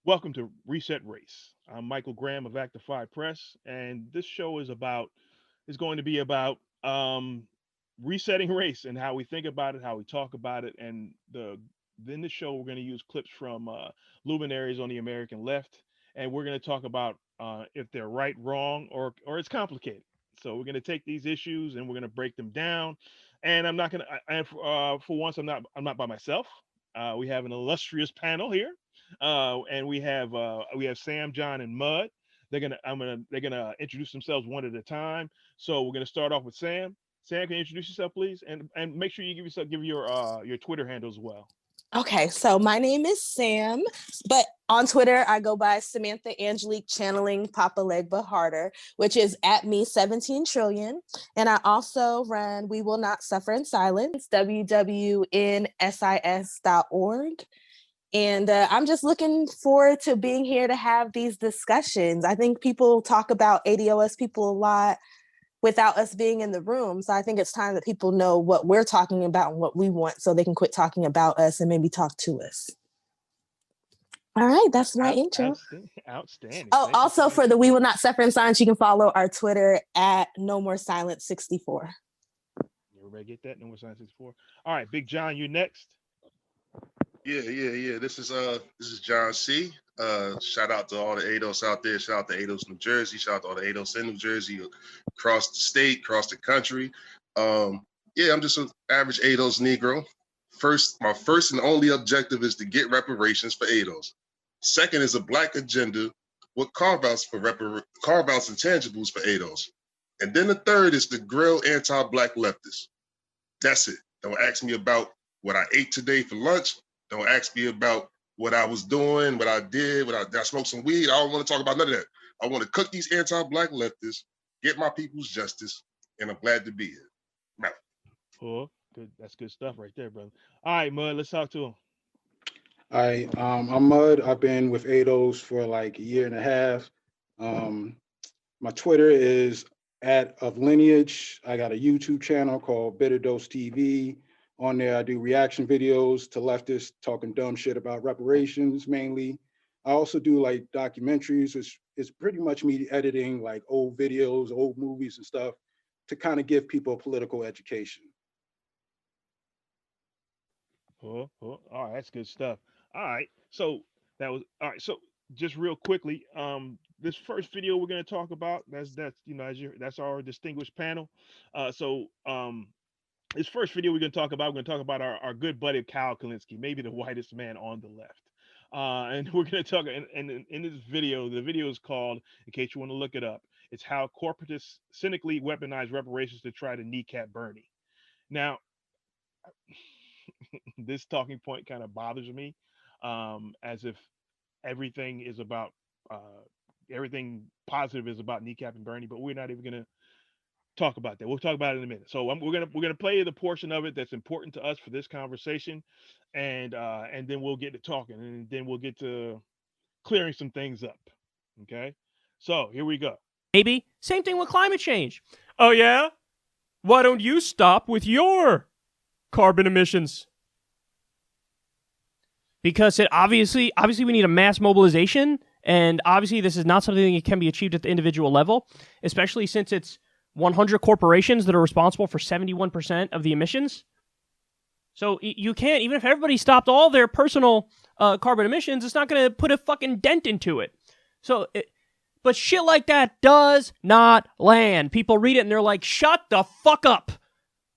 Welcome to Reset Race. I'm Michael Graham of Actify Press, and this show is going to be about resetting race and how we think about it, how we talk about it, and then the show we're going to use clips from luminaries on the American left, and we're going to talk about if they're right, wrong, or it's complicated. So we're going to take these issues and we're going to break them down. And I'm not going to. And for once, I'm not by myself. We have an illustrious panel here, and we have Sam, John, and Mud. They're gonna introduce themselves one at a time. So we're gonna start off with Sam. Sam, can you introduce yourself, please, and make sure you give your Twitter handle as well. Okay, so my name is Sam, but on Twitter, I go by Samantha Angelique Channeling Papa Legba Harder, which is at me 17 trillion. And I also run We Will Not Suffer in Silence, wwnsis.org. And I'm just looking forward to being here to have these discussions. I think people talk about ADOS people a lot without us being in the room. So I think it's time that people know what we're talking about and what we want so they can quit talking about us and maybe talk to us. All right, that's my intro. Outstanding. Oh, also for the We Will Not Suffer in Silence, you can follow our Twitter at No More Silence 64. Everybody get that? No More Silence 64. All right, Big John, you next. Yeah. This is John C. Shout out to all the ADOS out there. Shout out to ADOS New Jersey. Shout out to all the ADOS in New Jersey, across the state, across the country. I'm just an average ADOS Negro. My first and only objective is to get reparations for ADOS. Second is a Black agenda with carve-outs and tangibles for ADOS. And then the third is to grill anti-Black leftists. That's it. Don't ask me about what I ate today for lunch. Don't ask me about what I was doing, what I did, did I smoke some weed? I don't want to talk about none of that. I want to cook these anti-Black leftists, get my people's justice, and I'm glad to be here. Now. Cool. Good. That's good stuff right there, brother. All right, Mud, let's talk to him. Hi, I'm Mud. I've been with ADOS for like a year and a half. My Twitter is @oflineage. I got a YouTube channel called Bitter Dose TV. On there, I do reaction videos to leftists talking dumb shit about reparations mainly. I also do like documentaries, which is pretty much me editing like old videos, old movies and stuff to kind of give people a political education. All right, that's good stuff. All right, so So just real quickly, this first video we're going to talk about that's our distinguished panel. This first video we're going to talk about our good buddy Kyle Kulinski, maybe the whitest man on the left. And we're going to talk, and in this video, the video is called, in case you want to look it up, it's how corporatists cynically weaponize reparations to try to kneecap Bernie. Now, this talking point kind of bothers me, as if everything is about, everything positive is about kneecapping Bernie, but we're not even going to talk about that. We'll talk about it in a minute. So we're gonna play the portion of it that's important to us for this conversation, and then we'll get to talking, and then we'll get to clearing some things up. Okay, so here we go. Maybe same thing with climate change. Oh yeah, why don't you stop with your carbon emissions? Because it obviously we need a mass mobilization, and obviously this is not something that can be achieved at the individual level, especially since it's 100 corporations that are responsible for 71% of the emissions. So you can't, even if everybody stopped all their personal carbon emissions, it's not going to put a fucking dent into it. But shit like that does not land. People read it and they're like, shut the fuck up.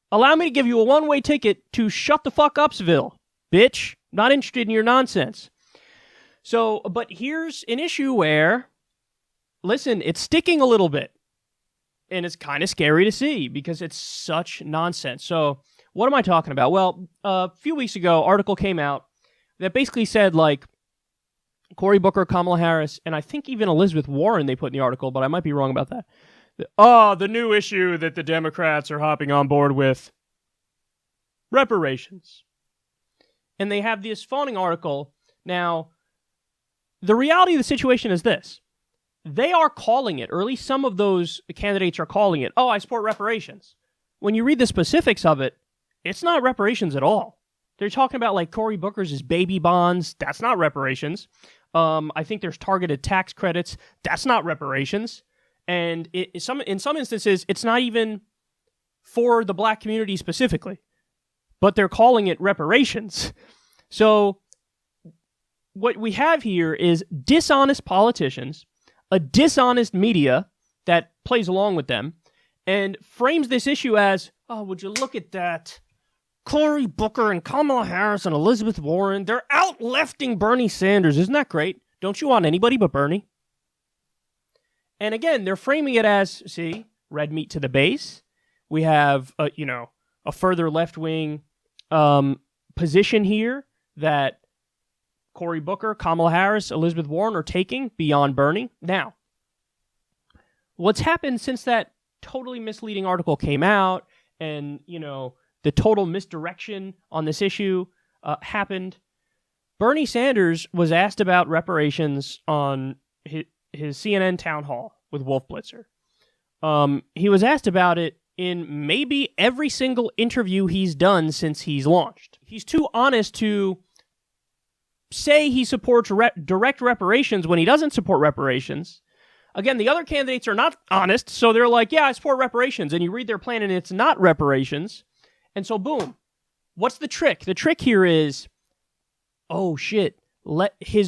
Allow me to give you a one-way ticket to shut the fuck upsville, bitch. Not interested in your nonsense. So, but here's an issue where, listen, it's sticking a little bit. And it's kind of scary to see because it's such nonsense. So what am I talking about? Well, a few weeks ago, an article came out that basically said, like, Cory Booker, Kamala Harris, and I think even Elizabeth Warren they put in the article, but I might be wrong about that. The new issue that the Democrats are hopping on board with, reparations. And they have this fawning article. Now, the reality of the situation is this. They are calling it, or at least some of those candidates are calling it, I support reparations. When you read the specifics of it, it's not reparations at all. They're talking about like Cory Booker's baby bonds. That's not reparations. I think there's targeted tax credits. That's not reparations. And in some instances, it's not even for the black community specifically, but they're calling it reparations. So what we have here is dishonest politicians, a dishonest media that plays along with them, and frames this issue as, oh, would you look at that? Cory Booker and Kamala Harris and Elizabeth Warren, they're out-lefting Bernie Sanders. Isn't that great? Don't you want anybody but Bernie? And again, they're framing it as, see, red meat to the base. We have, a further left-wing position here that Cory Booker, Kamala Harris, Elizabeth Warren are taking beyond Bernie. Now, what's happened since that totally misleading article came out and, the total misdirection on this issue happened, Bernie Sanders was asked about reparations on his CNN town hall with Wolf Blitzer. He was asked about it in maybe every single interview he's done since he's launched. He's too honest to say he supports direct reparations when he doesn't support reparations. Again, the other candidates are not honest, so they're like, yeah, I support reparations, and you read their plan and it's not reparations. And so, boom. What's the trick? The trick here is, oh shit,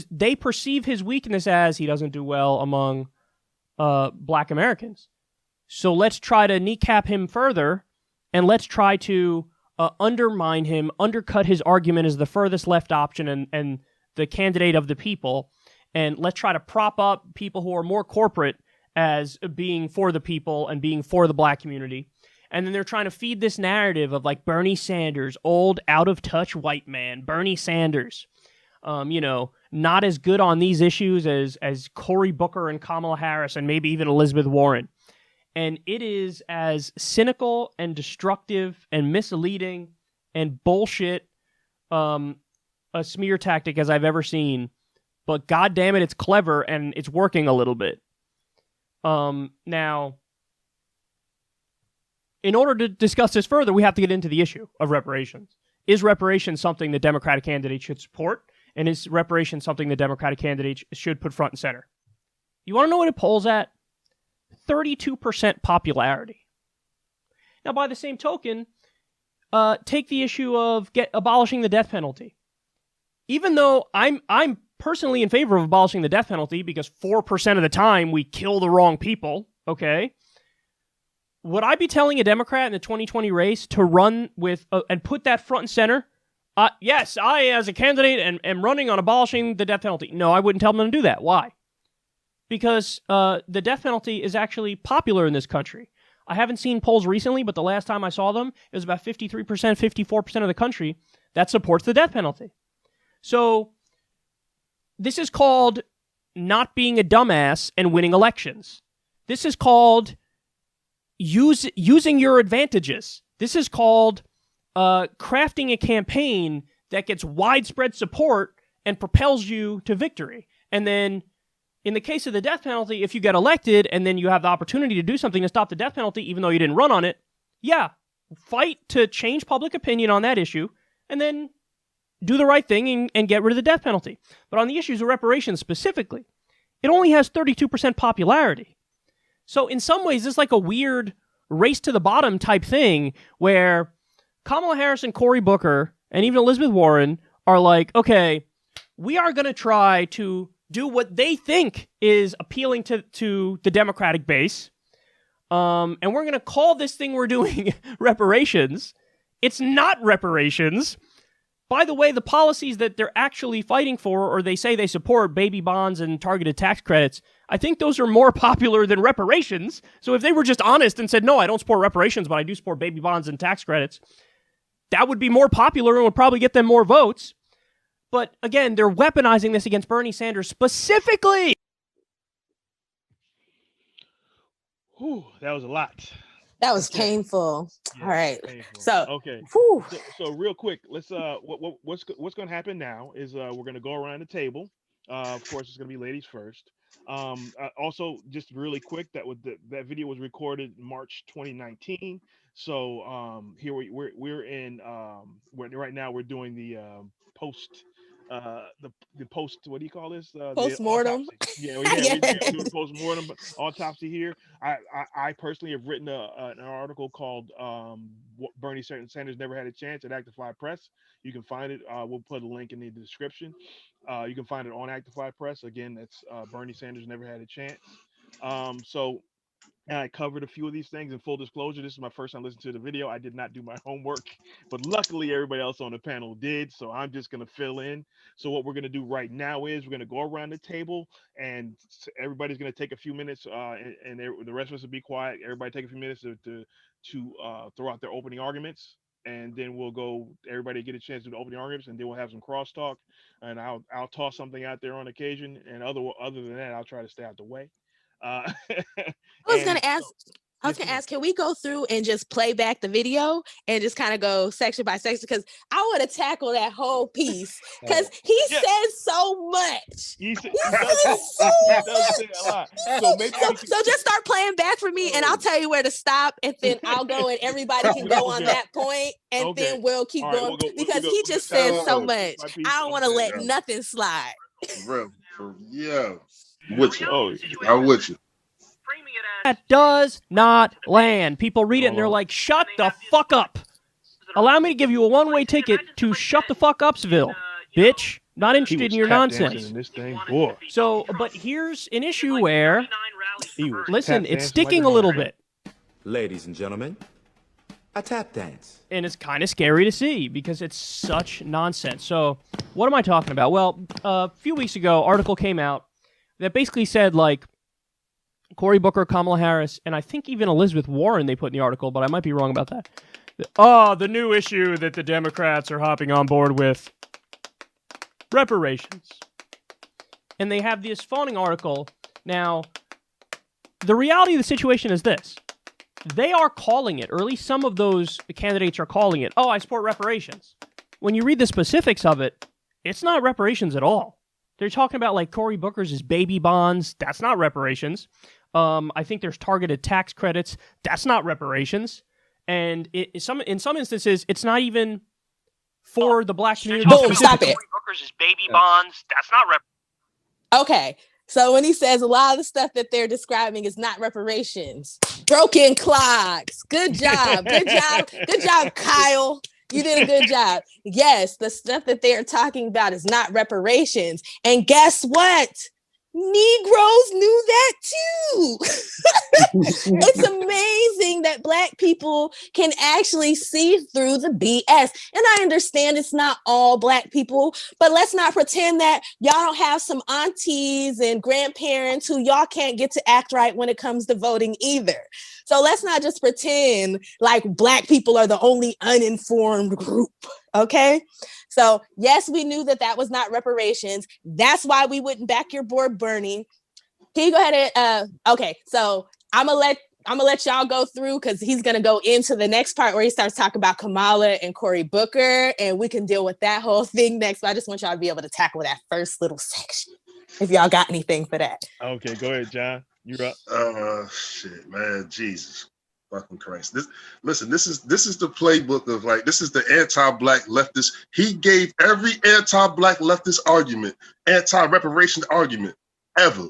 they perceive his weakness as he doesn't do well among black Americans. So let's try to kneecap him further, and let's try to undermine him, undercut his argument as the furthest left option and the candidate of the people, and let's try to prop up people who are more corporate as being for the people and being for the black community. And then they're trying to feed this narrative of like Bernie Sanders, old, out-of-touch white man, Bernie Sanders, not as good on these issues as Cory Booker and Kamala Harris and maybe even Elizabeth Warren. And it is as cynical and destructive and misleading and bullshit a smear tactic as I've ever seen. But God damn it, it's clever and it's working a little bit. Now, in order to discuss this further, we have to get into the issue of reparations. Is reparations something the Democratic candidate should support? And is reparations something the Democratic candidate should put front and center? You want to know what it polls at? 32% popularity. Now, by the same token, take the issue of abolishing the death penalty. Even though I'm personally in favor of abolishing the death penalty because 4% of the time we kill the wrong people, okay? Would I be telling a Democrat in the 2020 race to run with and put that front and center? Yes, I, as a candidate, am running on abolishing the death penalty. No, I wouldn't tell them to do that. Why? Because the death penalty is actually popular in this country. I haven't seen polls recently, but the last time I saw them, it was about 53%, 54% of the country that supports the death penalty. So this is called not being a dumbass and winning elections. This is called using your advantages. This is called crafting a campaign that gets widespread support and propels you to victory. And then in the case of the death penalty, if you get elected and then you have the opportunity to do something to stop the death penalty, even though you didn't run on it, yeah, fight to change public opinion on that issue and then do the right thing and get rid of the death penalty. But on the issues of reparations specifically, it only has 32% popularity. So in some ways, it's like a weird race to the bottom type thing where Kamala Harris and Cory Booker and even Elizabeth Warren are like, okay, we are going to try to do what they think is appealing to the Democratic base. And we're going to call this thing we're doing reparations. It's not reparations. By the way, the policies that they're actually fighting for, or they say they support, baby bonds and targeted tax credits, I think those are more popular than reparations. So if they were just honest and said, no, I don't support reparations, but I do support baby bonds and tax credits, that would be more popular and would probably get them more votes. But again, they're weaponizing this against Bernie Sanders specifically. Whew, that was a lot. That was painful. Yeah, all right. painful. So, okay. So real quick, let's what's going to happen now is we're going to go around the table. Of course, it's going to be ladies first. Also, just really quick, that video was recorded in March 2019. So here we're in right now we're doing the post the post, what do you call this? The Postmortem. autopsy. Yeah, well, yeah, we're doing Yes. postmortem autopsy here. I personally have written an article called Bernie Sanders Never Had a Chance at Actify Press. You can find it. We'll put a link in the description. You can find it on Actify Press. Again, that's Bernie Sanders Never Had a Chance. So and I covered a few of these things. In full disclosure, this is my first time listening to the video. I did not do my homework, but luckily everybody else on the panel did. So I'm just going to fill in. So what we're going to do right now is we're going to go around the table, and everybody's going to take a few minutes, and the rest of us will be quiet. Everybody take a few minutes to throw out their opening arguments. And then we'll go. Everybody get a chance to do the opening arguments, and then we'll have some crosstalk. And I'll toss something out there on occasion. And other than that, I'll try to stay out the way. Uh, I was gonna and ask. so, I was yes, gonna ma'am. ask, can we go through and just play back the video and just kind of go section by section? Because I want to tackle that whole piece because he Yeah, says so much. he He does says so he does say a much. lot. So maybe So, we can. so just start playing back for me, and I'll Oh. tell you where to stop, and then I'll go, and everybody can go on Okay, that point, and okay. then we'll keep All right, going because he we'll go just chapter says by so Oh, chapter, piece much. by piece. I don't want to Okay. let yeah, nothing slide. bro, yeah, with you. Oh, I'm with you. That does not land. People read it and hold they're on. like, shut the fuck up. Allow me to give you a one-way ticket to shut the fuck upsville, bitch. Not He interested was in your tap dancing nonsense. in this thing, boy. So, but here's an issue where, He was listen, tap it's dancing like sticking a a little hamster. bit. Ladies and gentlemen, a tap dance. And it's kind of scary to see because it's such nonsense. So, what am I talking about? Well, a few weeks ago, article came out that basically said, like, Cory Booker, Kamala Harris, and I think even Elizabeth Warren they put in the article, but I might be wrong about that. The new issue that the Democrats are hopping on board with, reparations. And they have this fawning article. Now, the reality of the situation is this. They are calling it, or at least some of those candidates are calling it, I support reparations. When you read the specifics of it, it's not reparations at all. They're talking about, like, Cory Booker's baby bonds. That's not reparations. I think there's targeted tax credits. That's not reparations. And in some instances, it's not even for the black community. Boom, stop it. Cory Booker's baby bonds. That's not Okay. So when he says a lot of the stuff that they're describing is not reparations, broken clocks. Good job. Good job. Good job, Kyle. You did a good job. Yes, the stuff that they are talking about is not reparations. And guess what? Negroes knew that too. It's amazing that Black people can actually see through the BS. And I understand it's not all Black people, but let's not pretend that y'all don't have some aunties and grandparents who y'all can't get to act right when it comes to voting either. So let's not just pretend like Black people are the only uninformed group. Okay. So yes, we knew that was not reparations. That's why we wouldn't back your board, Bernie. Can you go ahead and okay? So I'm gonna let y'all go through because he's gonna go into the next part where he starts talking about Kamala and Cory Booker, and we can deal with that whole thing next. But I just want y'all to be able to tackle that first little section. If y'all got anything for that. Okay, go ahead, John. You're up. Shit, man, Jesus. Fucking Christ. This is the playbook of, like, this is the anti-black leftist. He gave every anti-black leftist argument, anti-reparation argument ever.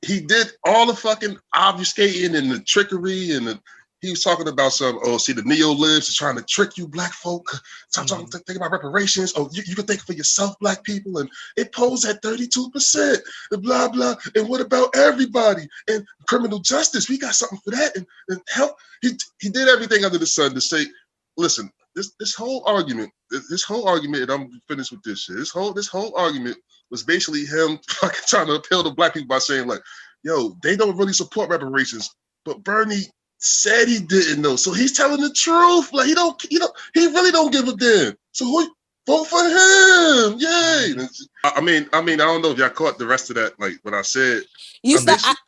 He did all the fucking obfuscating and the trickery, and he was talking about the neo-libs are trying to trick you Black folk. Stop talking, think about reparations. You can think for yourself, Black people, and it posed at 32%, and blah, blah. And what about everybody? And criminal justice, we got something for that. And help. He did everything under the sun to say, listen, this whole argument, and I'm finished with this shit. This whole argument was basically him fucking trying to appeal to Black people by saying, like, yo, they don't really support reparations, but Bernie said he didn't know, so he's telling the truth. Like, he really don't give a damn. So who vote for him? Yay! I mean, I don't know if y'all caught the rest of that, like what I said.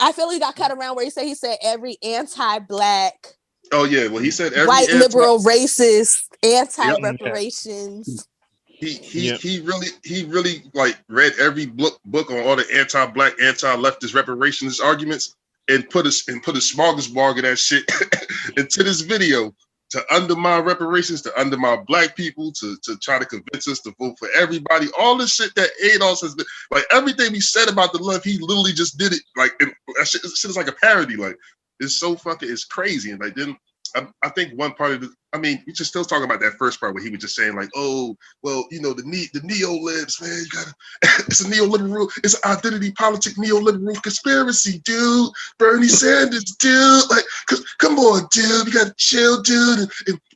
I feel he got cut around where he said every anti-Black. Oh yeah, well he said every white liberal racist anti-reparations. He really like read every book on all the anti-Black, anti-leftist reparations arguments and put a smorgasbord of that shit into this video to undermine reparations, to undermine black people, to try to convince us to vote for everybody. All the shit that ADOS has been, like everything we said about the left, he literally just did it. Like that shit is like a parody. Like it's so fucking, it's crazy. And like then I think one part of the, I mean, we just still talking about that first part where he was just saying like, oh, well, you know, the neo-libs, man, you gotta, it's a neoliberal, it's an identity politic neoliberal conspiracy, dude. Bernie Sanders, dude. Like, come on, dude, we gotta chill, dude.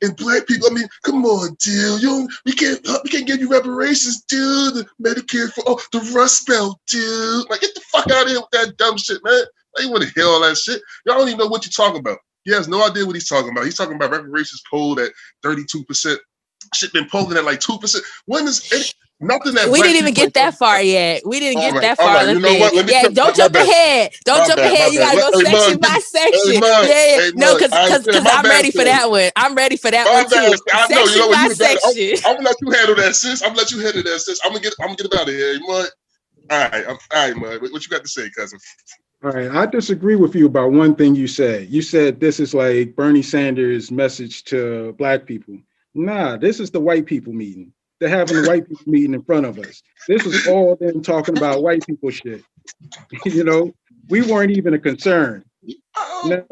And black people, I mean, come on, dude. We can't give you reparations, dude. The Medicare for the Rust Belt, dude. Like, get the fuck out of here with that dumb shit, man. I ain't want to hear all that shit. Y'all don't even know what you're talking about. He has no idea what he's talking about. He's talking about reparations polled at 32%. Shit been polling at like 2%. When is nothing that we didn't even get that far yet. We didn't get that far. Right. You know what? Yeah, don't jump ahead. Don't jump ahead. You gotta go section by section. Yeah. No, because I'm ready for that one. I'm ready for that one too. Section by section. I'm gonna let you handle that, sis. I'm gonna get it out of here. You know what? All right, man. What you got to say, cousin? All right, I disagree with you about one thing you said. You said this is like Bernie Sanders' message to black people. Nah, this is the white people meeting. They're having a white people meeting in front of us. This is all them talking about white people shit. You know, we weren't even a concern. Now,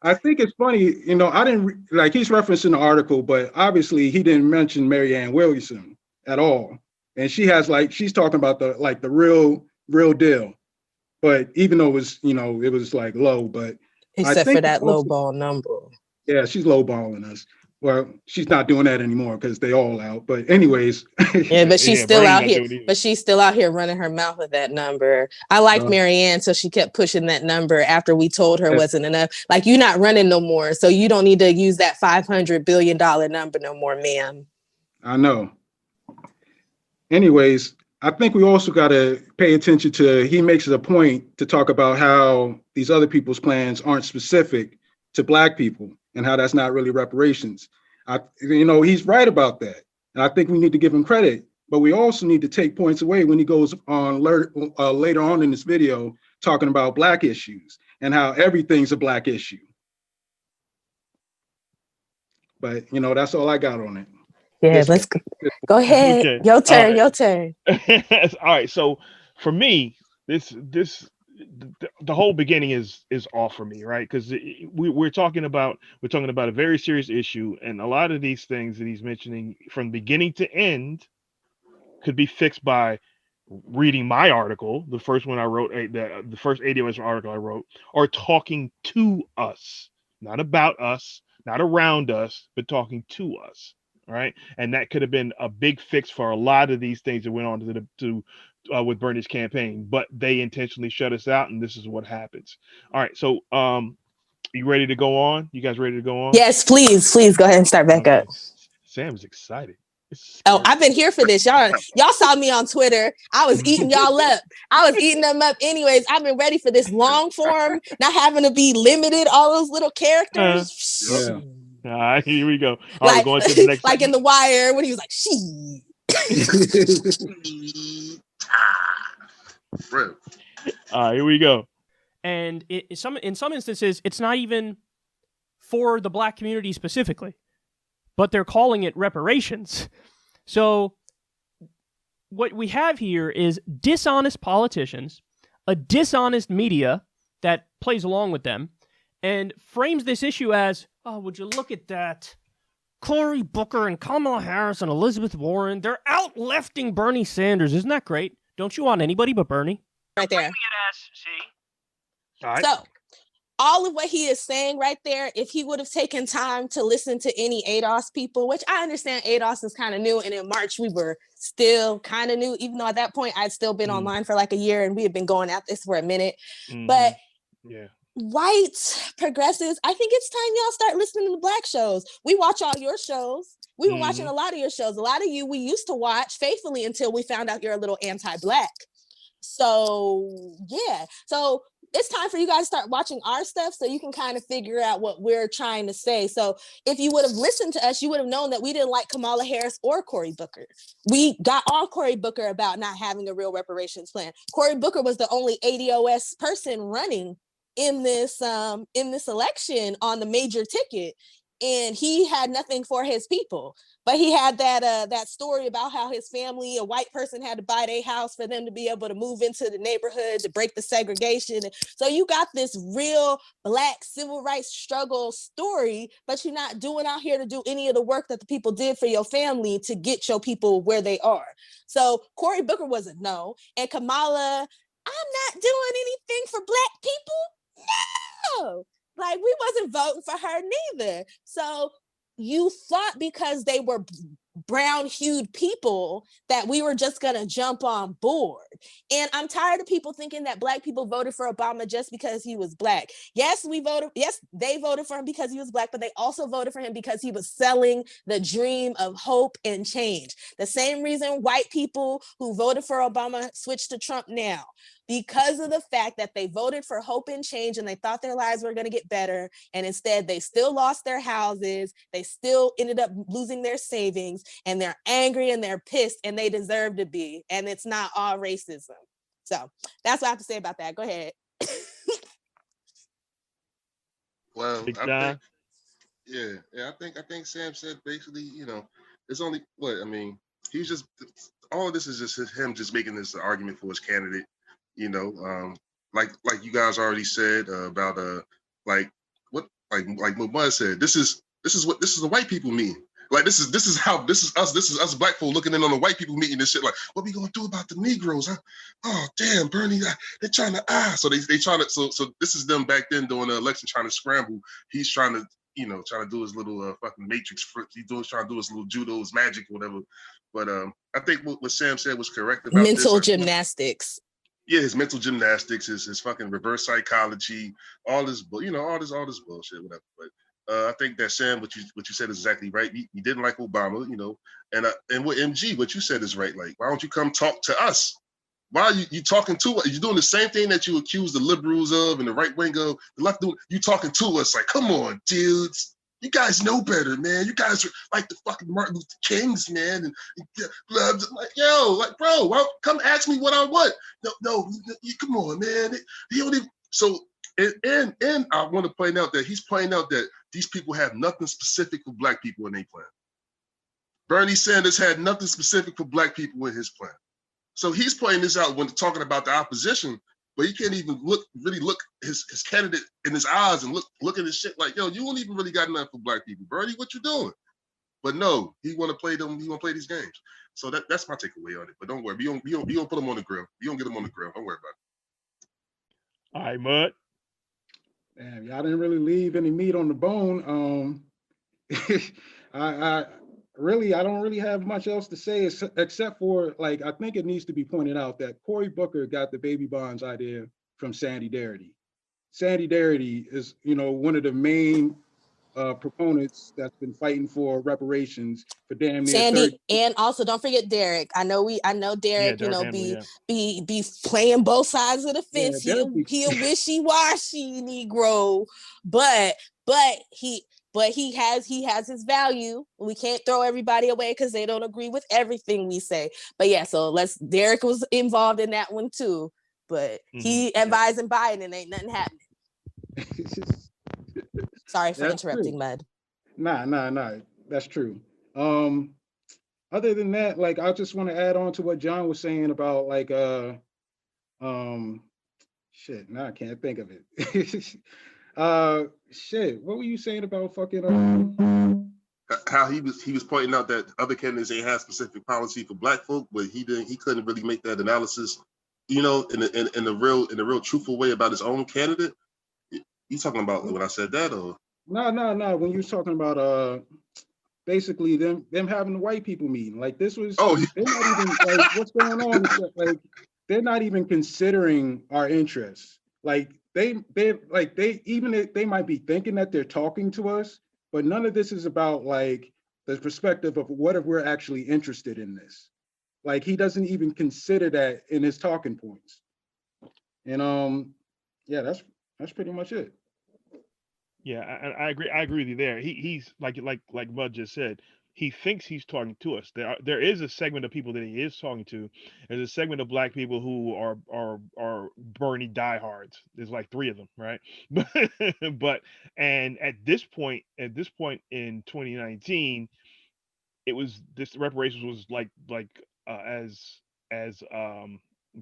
I think it's funny, you know, I didn't, like he's referencing the article, but obviously he didn't mention Marianne Williamson at all. And she has like, she's talking about the real deal. But even though it was, you know, it was like low, but except for that low ball number. Yeah, she's low balling us. Well, she's not doing that anymore because they all out. But anyways. Yeah, but she's still out here. But she's still out here running her mouth at that number. I liked Marianne, so she kept pushing that number after we told her wasn't enough. Like, you're not running no more, so you don't need to use that $500 billion number no more, ma'am. I know. Anyways, I think we also got to pay attention to, he makes it a point to talk about how these other people's plans aren't specific to black people and how that's not really reparations. You know, he's right about that. And I think we need to give him credit, but we also need to take points away when he goes on later on in this video, talking about black issues and how everything's a black issue. But, you know, that's all I got on it. Yeah, let's go ahead. Okay. Your turn. All right. So for me, the whole beginning is off for me, right? Because we're talking about a very serious issue, and a lot of these things that he's mentioning from beginning to end could be fixed by reading my article, the first one I wrote, the first ADOS article I wrote, or talking to us, not about us, not around us, but talking to us. Right, and that could have been a big fix for a lot of these things that went on with Bernie's campaign, but they intentionally shut us out, and this is what happens. All right, so you ready to go on? You guys ready to go on? Yes, please go ahead and start back up. Sam's excited. Oh, I've been here for this. Y'all saw me on Twitter. I was eating y'all up. I was eating them up. Anyways, I've been ready for this long form, not having to be limited. All those little characters. Yeah. All right, here we go. All right, going to the next. Like in The Wire when he was like, "She." All right, here we go. And in some instances, it's not even for the black community specifically, but they're calling it reparations. So what we have here is dishonest politicians, a dishonest media that plays along with them, and frames this issue as, oh, would you look at that? Cory Booker and Kamala Harris and Elizabeth Warren, they're out-lefting Bernie Sanders. Isn't that great? Don't you want anybody but Bernie? Right there. All right. So, all of what he is saying right there, if he would have taken time to listen to any ADOS people, which I understand ADOS is kind of new, and in March we were still kind of new, even though at that point I'd still been online for like a year and we had been going at this for a minute. But yeah. White progressives, I think it's time y'all start listening to the black shows. We watch all your shows. We've been watching a lot of your shows. A lot of you we used to watch faithfully until we found out you're a little anti-black. So yeah. So it's time for you guys to start watching our stuff so you can kind of figure out what we're trying to say. So if you would have listened to us, you would have known that we didn't like Kamala Harris or Cory Booker. We got on Cory Booker about not having a real reparations plan. Cory Booker was the only ADOS person running in this election on the major ticket. and he had nothing for his people. But he had that story about how his family, a white person, had to buy their house for them to be able to move into the neighborhood to break the segregation. So you got this real Black civil rights struggle story, but you're not doing out here to do any of the work that the people did for your family to get your people where they are. So Cory Booker was a no, and Kamala, I'm not doing anything for Black people. No, like we wasn't voting for her neither. So you thought because they were brown hued people that we were just going to jump on board. And I'm tired of people thinking that Black people voted for Obama just because he was Black. Yes, they voted for him because he was Black, but they also voted for him because he was selling the dream of hope and change. The same reason white people who voted for Obama switched to Trump now, because of the fact that they voted for hope and change and they thought their lives were going to get better. And instead, they still lost their houses. They still ended up losing their savings, and they're angry and they're pissed, and they deserve to be. And it's not all racism. So that's what I have to say about that. Go ahead. Well, Big I John. think, I think Sam said basically, it's only what I mean. He's just all of this is just him just making this an argument for his candidate. Like you guys already said about like what Bud said. This is what the white people mean. Like this is us Black folk looking in on the white people meeting this shit. Like, what we gonna do about the Negroes? Huh? Oh damn, Bernie, they're trying to so they trying to so this is them back then during the election trying to scramble. He's trying to trying to do his little fucking matrix. Trying to do his little judo, his magic, whatever. But I think what Sam said was correct about mental this. gymnastics. Yeah, his mental gymnastics, his fucking reverse psychology, all this bullshit, whatever. But I think that Sam, what you said is exactly right. You didn't like Obama, and with MG, what you said is right. Like, why don't you come talk to us? Why are you talking to us? You're doing the same thing that you accuse the liberals of and the right wing of, the left doing. You talking to us like, come on, dudes. You guys know better, man. You guys are like the fucking Martin Luther Kings, man. And blah, blah, like, yo, like, bro, well, come ask me what I want. No, come on, man. He don't even. So, and I want to point out that he's pointing out that these people have nothing specific for Black people in their plan. Bernie Sanders had nothing specific for Black people in his plan. So he's pointing this out when talking about the opposition, but he can't even really look his candidate in his eyes and look at his shit like, yo, you don't even really got nothing for Black people, Bernie. What you doing? But no, he want to play them. He want to play these games. So that's my takeaway on it. But don't worry, we don't put him on the grill. You don't get him on the grill. Don't worry about it. All right, Mud. Damn, y'all didn't really leave any meat on the bone. I don't really have much else to say except for, like, I think it needs to be pointed out that Cory Booker got the baby bonds idea from Sandy Darity. Sandy Darity is, one of the main proponents that's been fighting for reparations for damn near Sandy, 30. and also don't forget Derek. I know Derek, Derek Hamlin, be playing both sides of the Yeah, fence. Derek He a wishy-washy Negro, but he has his value. We can't throw everybody away because they don't agree with everything we say. But yeah, so Derek was involved in that one too. But he advising Biden and ain't nothing happening. Sorry for interrupting, Mud. Nah. That's true. Other than that, like, I just want to add on to what John was saying about, like, shit, now I can't think of it. Shit, what were you saying about fucking How he was pointing out that other candidates ain't have specific policy for Black folk, but he couldn't really make that analysis, in the real truthful way about his own candidate. You talking about when I said that, or no, when you was talking about basically them having the white people meeting, like, this was, they're not even, like, what's going on, like, they're not even considering our interests. Like, they might be thinking that they're talking to us, but none of this is about, like, the perspective of what if we're actually interested in this. Like, he doesn't even consider that in his talking points. And yeah, that's pretty much it. Yeah, I agree with you there. He's like Bud just said. he thinks he's talking to us. There is a segment of people that he is talking to. There's a segment of black people who are Bernie diehards. There's like three of them, right? But and at this point in 2019, it was this reparations was like as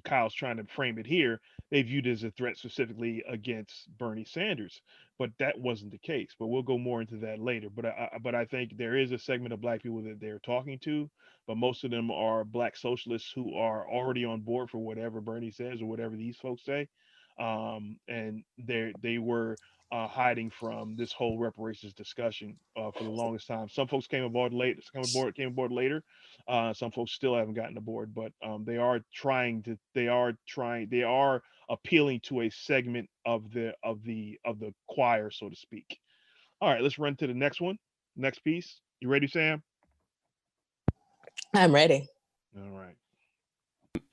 Kyle's trying to frame it here, they viewed it as a threat specifically against Bernie Sanders, but that wasn't the case. But we'll go more into that later. But I think there is a segment of black people that they're talking to, but most of them are black socialists who are already on board for whatever Bernie says or whatever these folks say, and they were hiding from this whole reparations discussion for the longest time. Some folks came aboard late. Came aboard later. Some folks still haven't gotten aboard, but they are trying to. They are trying. They are appealing to a segment of the choir, so to speak. All right, let's run to the next one. Next piece. You ready, Sam? I'm ready. All right.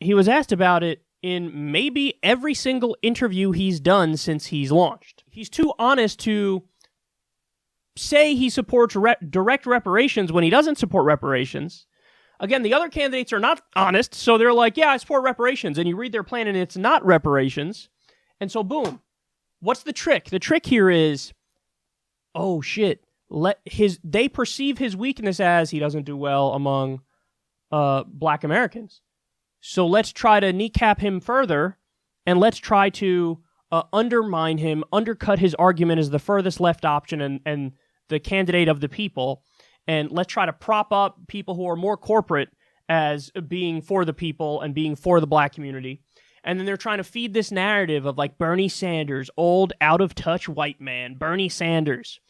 He was asked about it in maybe every single interview he's done since he's launched. He's too honest to say he supports direct reparations when he doesn't support reparations. Again, the other candidates are not honest, so they're like, yeah, I support reparations, and you read their plan and it's not reparations. And so, boom. What's the trick? The trick here is, oh shit, they perceive his weakness as he doesn't do well among black Americans. So let's try to kneecap him further, and let's try to undermine him, undercut his argument as the furthest left option and the candidate of the people, and let's try to prop up people who are more corporate as being for the people and being for the black community. And then they're trying to feed this narrative of like Bernie Sanders, old, out-of-touch white man, Bernie Sanders,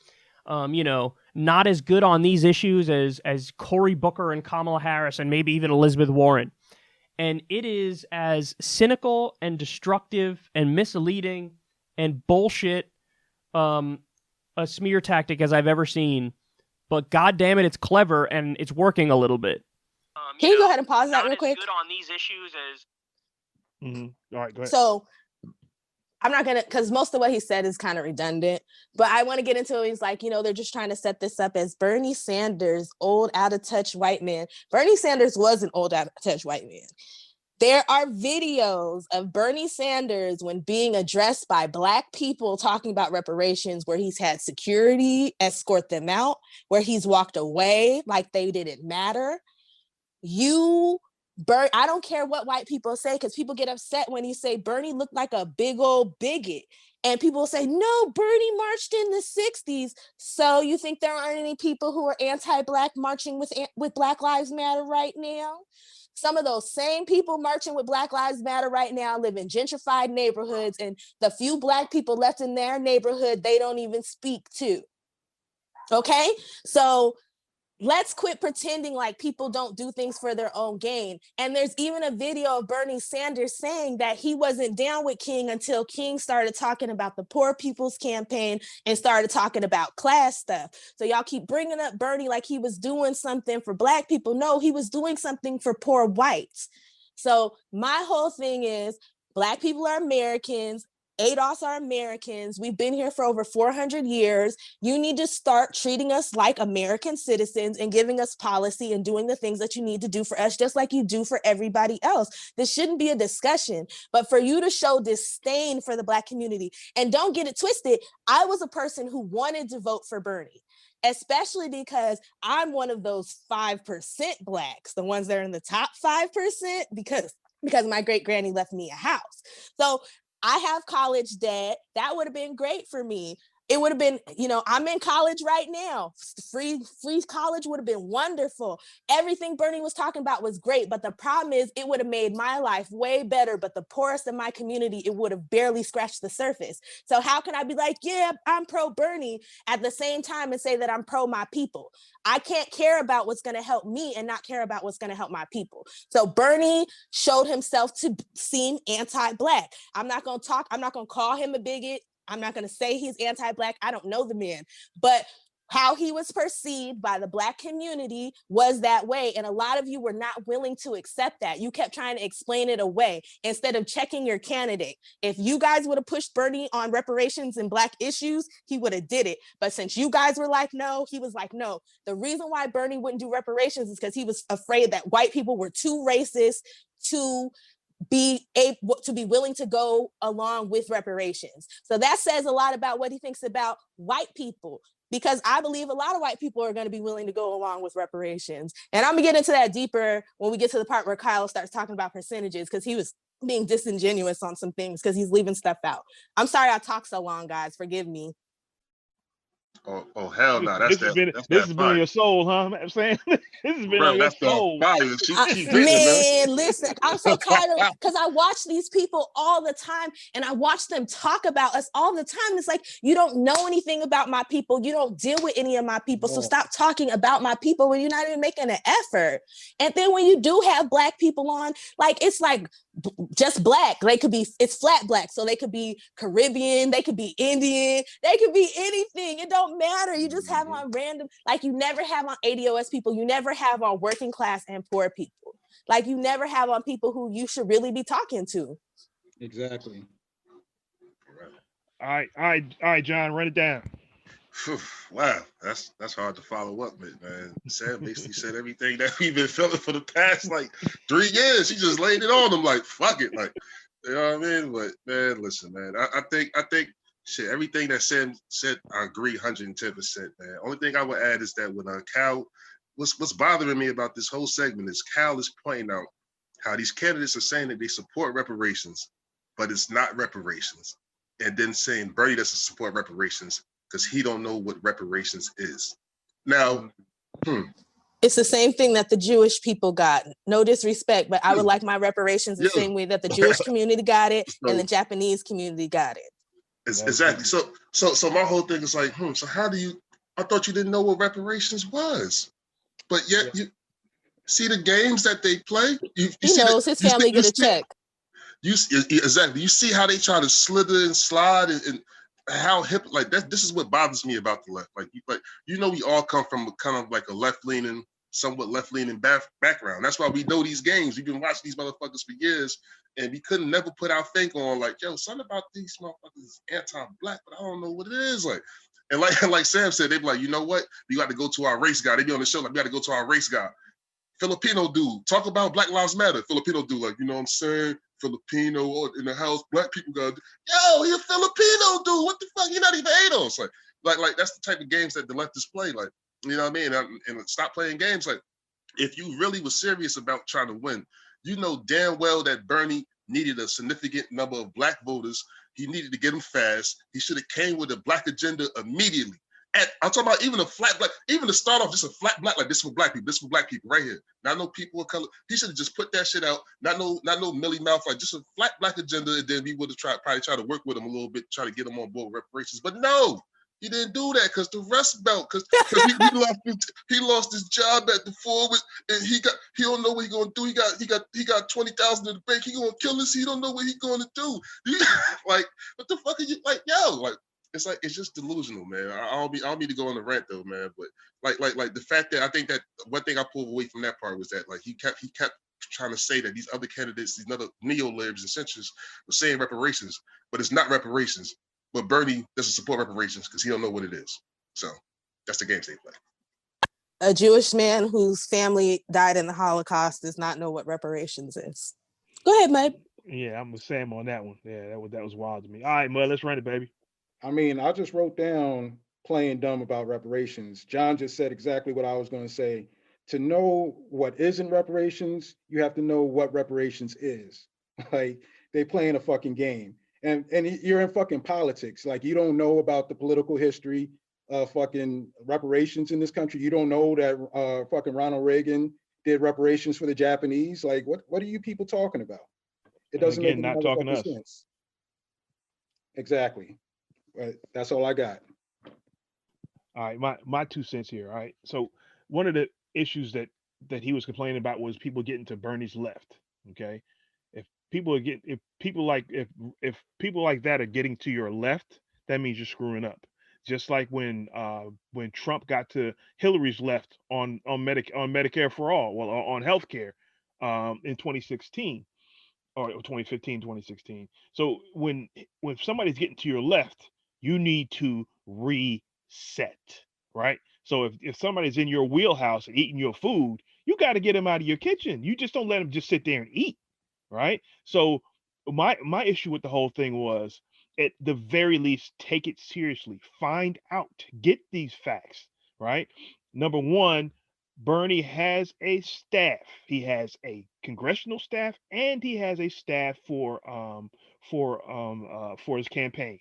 not as good on these issues as Cory Booker and Kamala Harris and maybe even Elizabeth Warren. And it is as cynical and destructive and misleading and bullshit a smear tactic as I've ever seen. But God damn it, it's clever and it's working a little bit. Can you go ahead and pause that real quick? Good on these issues as. Mm-hmm. All right, go ahead. So I'm not gonna, because most of what he said is kind of redundant, but I want to get into it. He's like, they're just trying to set this up as Bernie Sanders, old, out of touch white man. Bernie Sanders was an old, out of touch white man. There are videos of Bernie Sanders when being addressed by Black people talking about reparations, where he's had security escort them out, where he's walked away like they didn't matter. I don't care what white people say, because people get upset when you say Bernie looked like a big old bigot. And people say, no, Bernie marched in the 60s. So you think there aren't any people who are anti-Black marching with Black Lives Matter right now? Some of those same people marching with Black Lives Matter right now live in gentrified neighborhoods, and the few Black people left in their neighborhood, they don't even speak to. Okay? So let's quit pretending like people don't do things for their own gain. And there's even a video of Bernie Sanders saying that he wasn't down with King until King started talking about the Poor People's Campaign and started talking about class stuff. So y'all keep bringing up Bernie like he was doing something for Black people. No, he was doing something for poor whites. So my whole thing is, Black people are Americans. ADOS are Americans. We've been here for over 400 years. You need to start treating us like American citizens and giving us policy and doing the things that you need to do for us, just like you do for everybody else. This shouldn't be a discussion, but for you to show disdain for the Black community. And don't get it twisted, I was a person who wanted to vote for Bernie, especially because I'm one of those 5% Blacks, the ones that are in the top 5%, because my great granny left me a house. So I have college debt. That would have been great for me. It would have been, I'm in college right now. Free college would have been wonderful. Everything Bernie was talking about was great, but the problem is it would have made my life way better, but the poorest in my community, it would have barely scratched the surface. So how can I be like, yeah, I'm pro Bernie at the same time and say that I'm pro my people? I can't care about what's going to help me and not care about what's going to help my people. So Bernie showed himself to seem anti-Black. I'm not going to call him a bigot. I'm not going to say he's anti-Black. I don't know the man, but how he was perceived by the Black community was that way. And a lot of you were not willing to accept that. You kept trying to explain it away instead of checking your candidate. If you guys would have pushed Bernie on reparations and Black issues, he would have did it. But since you guys were like, no, he was like, no. The reason why Bernie wouldn't do reparations is because he was afraid that white people were too racist to be willing to go along with reparations. So that says a lot about what he thinks about white people, because I believe a lot of white people are going to be willing to go along with reparations. And I'm gonna get into that deeper when we get to the part where Kyle starts talking about percentages, because he was being disingenuous on some things because he's leaving stuff out. I'm sorry I talked so long, guys. Forgive me. Oh hell no, that's This that has been on fire. your soul, huh? I'm saying this has been Bro, on your that's that soul. fire. She's venting, Man, listen, I'm so tired of, because I watch these people all the time and I watch them talk about us all the time. It's like, you don't know anything about my people. You don't deal with any of my people. So stop talking about my people when you're not even making an effort. And then when you do have Black people on, like, it's like just Black. They could be, it's flat Black. So they could be Caribbean, they could be Indian, they could be anything. It don't matter. You just have on random, like you never have on ADOS people. You never have on working class and poor people. Like you never have on people who you should really be talking to. Exactly. All right, John, run it down. Wow, that's hard to follow up with, man. Sam basically said everything that we've been feeling for the past like 3 years. He just laid it on them like, fuck it, like, you know what I mean? But man, listen, man, I think shit, everything that Sam said, I agree 110%, man. Only thing I would add is that when Cal, what's bothering me about this whole segment is Cal is pointing out how these candidates are saying that they support reparations, but it's not reparations, and then saying Bernie doesn't support reparations because he don't know what reparations is. Now, it's the same thing that the Jewish people got. No disrespect, but I would like my reparations the same way that the Jewish community got it and the Japanese community got it. Exactly. So my whole thing is like, so how do you, I thought you didn't know what reparations was, but yet you see the games that they play. He knows his family get a check. Exactly. You see how they try to slither and slide and how hip, like that. This is what bothers me about the left. Like we all come from kind of like a left-leaning, somewhat left-leaning background. That's why we know these games. We've been watching these motherfuckers for years, and we couldn't never put our think on like, yo, something about these motherfuckers is anti-Black, but I don't know what it is. Like, and like Sam said, they be like, you know what? We got to go to our race guy. They be on the show like, we got to go to our race guy. Filipino dude, talk about Black Lives Matter. Filipino dude, like, you know what I'm saying? Filipino in the house, Black people got, yo, you're a Filipino dude. What the fuck? You're not even ADOS. Like that's the type of games that the leftists play. Like, you know what I mean? And stop playing games. Like, if you really was serious about trying to win, you know damn well that Bernie needed a significant number of Black voters. He needed to get them fast. He should have came with a Black agenda immediately. I'm talking about even a flat Black, even to start off just a flat Black, like this for Black people, this for Black people right here. Not no people of color. He should have just put that shit out. Not no Millie Mouth, like just a flat Black agenda, and then we would have probably tried to work with him a little bit, try to get him on board with reparations. But no, he didn't do that because the Rust Belt, because he lost his job at the forward, and he don't know what he's gonna do. He got 20,000 in the bank. He gonna kill us. He don't know what he's gonna do. Like, what the fuck are you like, yo, like. It's just delusional, man. I don't mean to go on the rant though, man. But like the fact that I think that one thing I pulled away from that part was that like he kept trying to say that these other candidates, these other neo-libs and centrists were saying reparations, but it's not reparations. But Bernie doesn't support reparations because he don't know what it is. So that's the games they play. A Jewish man whose family died in the Holocaust does not know what reparations is. Go ahead, Mud. Yeah, I'm with Sam on that one. Yeah, that was wild to me. All right, Mud, let's run it, baby. I mean, I just wrote down playing dumb about reparations. John just said exactly what I was going to say. To know what isn't reparations, you have to know what reparations is. Like, they playing a fucking game. And you're in fucking politics. Like, you don't know about the political history of fucking reparations in this country. You don't know that fucking Ronald Reagan did reparations for the Japanese. Like, what are you people talking about? It doesn't make any not talking to us. sense. Exactly. That's all I got. All right, my 2 cents here. All right, so one of the issues that he was complaining about was people getting to Bernie's left. Okay, if people like that are getting to your left, that means you're screwing up. just like when Trump got to Hillary's left on Medicare for all, well, on healthcare, in 2016 or 2015, 2016. So when somebody's getting to your left, you need to reset, right? So if somebody's in your wheelhouse and eating your food, you got to get them out of your kitchen. You just don't let them just sit there and eat, right? So my issue with the whole thing was, at the very least, take it seriously. Find out, get these facts, right? Number one, Bernie has a staff. He has a congressional staff, and he has a staff for his campaign.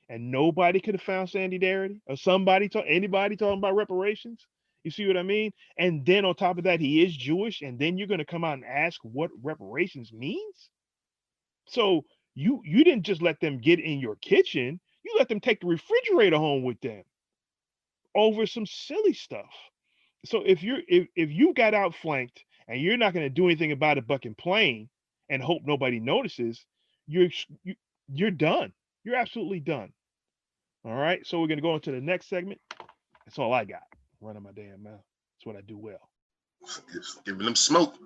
And nobody could have found Sandy Darity or anybody talking about reparations. You see what I mean? And then on top of that, he is Jewish, and then you're going to come out and ask what reparations means. So you didn't just let them get in your kitchen; you let them take the refrigerator home with them over some silly stuff. So if you got outflanked and you're not going to do anything about it but complain and hope nobody notices, you're you're done. You're absolutely done. All right. So we're going to go into the next segment. That's all I got. Running my damn mouth. That's what I do well. Just giving them smoke.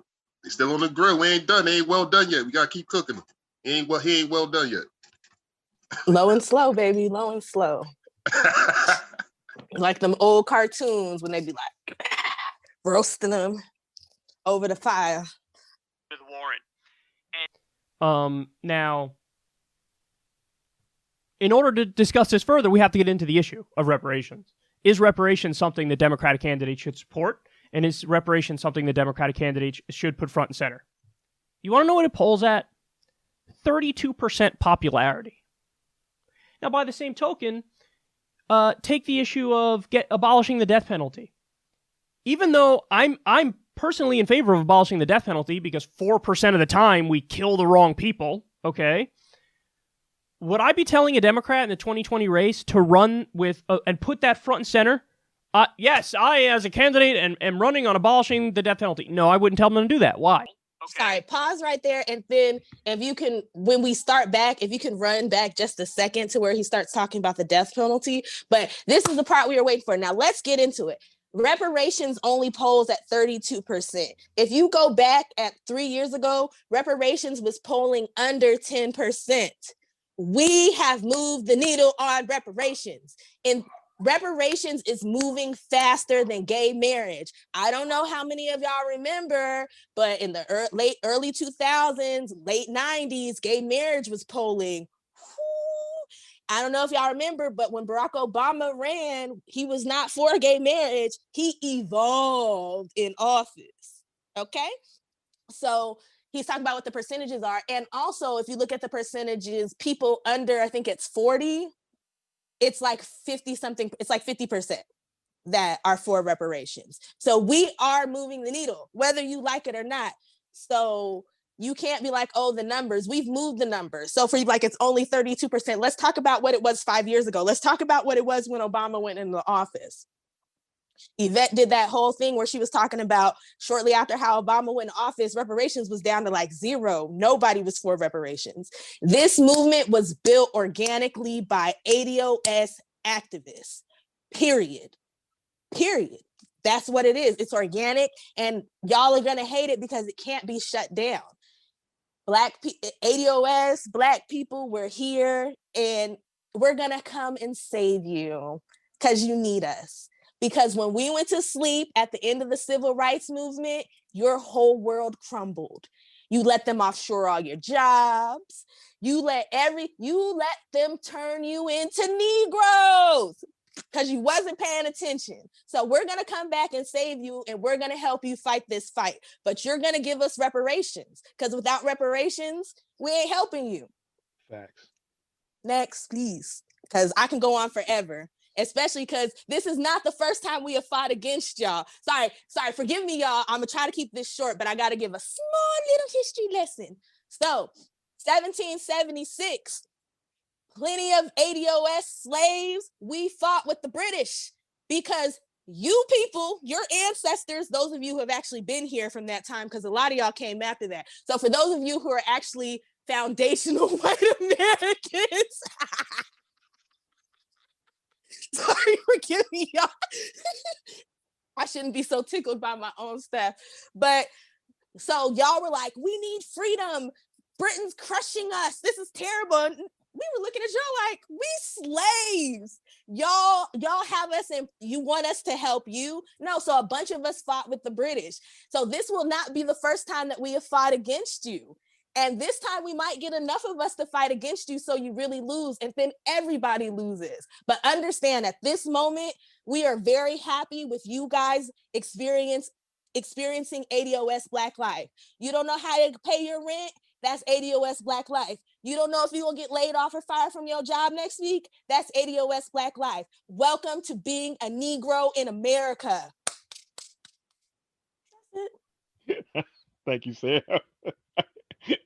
They still on the grill. We ain't done. They ain't well done yet. We gotta keep cooking them. He ain't well done yet. Low and slow, baby. Low and slow. Like them old cartoons when they be like roasting them over the fire. With Warren. Now, in order to discuss this further, we have to get into the issue of reparations. Is reparations something the Democratic candidate should support? And is reparations something the Democratic candidate should put front and center? You want to know what it polls at? 32% popularity. Now, by the same token, take the issue of abolishing the death penalty. Even though I'm personally in favor of abolishing the death penalty because 4% of the time we kill the wrong people, okay? Would I be telling a Democrat in the 2020 race to run with and put that front and center? Yes, I, as a candidate, am running on abolishing the death penalty. No, I wouldn't tell them to do that. Why? Okay. Sorry, pause right there. And then if you can, when we start back, if you can run back just a second to where he starts talking about the death penalty. But this is the part we were waiting for. Now let's get into it. Reparations only polls at 32%. If you go back at 3 years ago, reparations was polling under 10%. We have moved the needle on reparations. And reparations is moving faster than gay marriage. I don't know how many of y'all remember, but in the early 2000s, late 90s, gay marriage was polling. I don't know if y'all remember, but when Barack Obama ran, he was not for gay marriage. He evolved in office. Okay? So he's talking about what the percentages are. And also, if you look at the percentages, people under, I think it's 40, it's like 50 something, it's like 50% that are for reparations. So we are moving the needle, whether you like it or not. So you can't be like, oh, the numbers, we've moved the numbers. So for like, it's only 32%. Let's talk about what it was 5 years ago. Let's talk about what it was when Obama went into office. Yvette did that whole thing where she was talking about shortly after how Obama went in office, reparations was down to like 0. Nobody was for reparations. This movement was built organically by ADOS activists, period. That's what it is. It's organic, and y'all are gonna hate it because it can't be shut down. ADOS, Black people, we're here, and we're gonna come and save you because you need us. Because when we went to sleep at the end of the civil rights movement, your whole world crumbled. You let them offshore all your jobs. You let them turn you into Negroes because you wasn't paying attention. So we're going to come back and save you, and we're going to help you fight this fight. But you're going to give us reparations, because without reparations, we ain't helping you. Facts. Next, please, because I can go on forever. Especially because this is not the first time we have fought against y'all. Sorry, forgive me, y'all. I'm gonna try to keep this short, but I gotta give a small little history lesson. So, 1776, plenty of ADOS slaves, we fought with the British because you people, your ancestors, those of you who have actually been here from that time, because a lot of y'all came after that. So for those of you who are actually foundational white Americans, Sorry, forgive me, y'all. I shouldn't be so tickled by my own stuff. But so y'all were like, we need freedom. Britain's crushing us. This is terrible. And we were looking at y'all like, we slaves. Y'all have us and you want us to help you? No, so a bunch of us fought with the British. So this will not be the first time that we have fought against you. And this time we might get enough of us to fight against you so you really lose, and then everybody loses. But understand at this moment, we are very happy with you guys experiencing ADOS Black Life. You don't know how to pay your rent? That's ADOS Black Life. You don't know if you're gonna get laid off or fired from your job next week? That's ADOS Black Life. Welcome to being a Negro in America. That's it. Thank you, Sarah.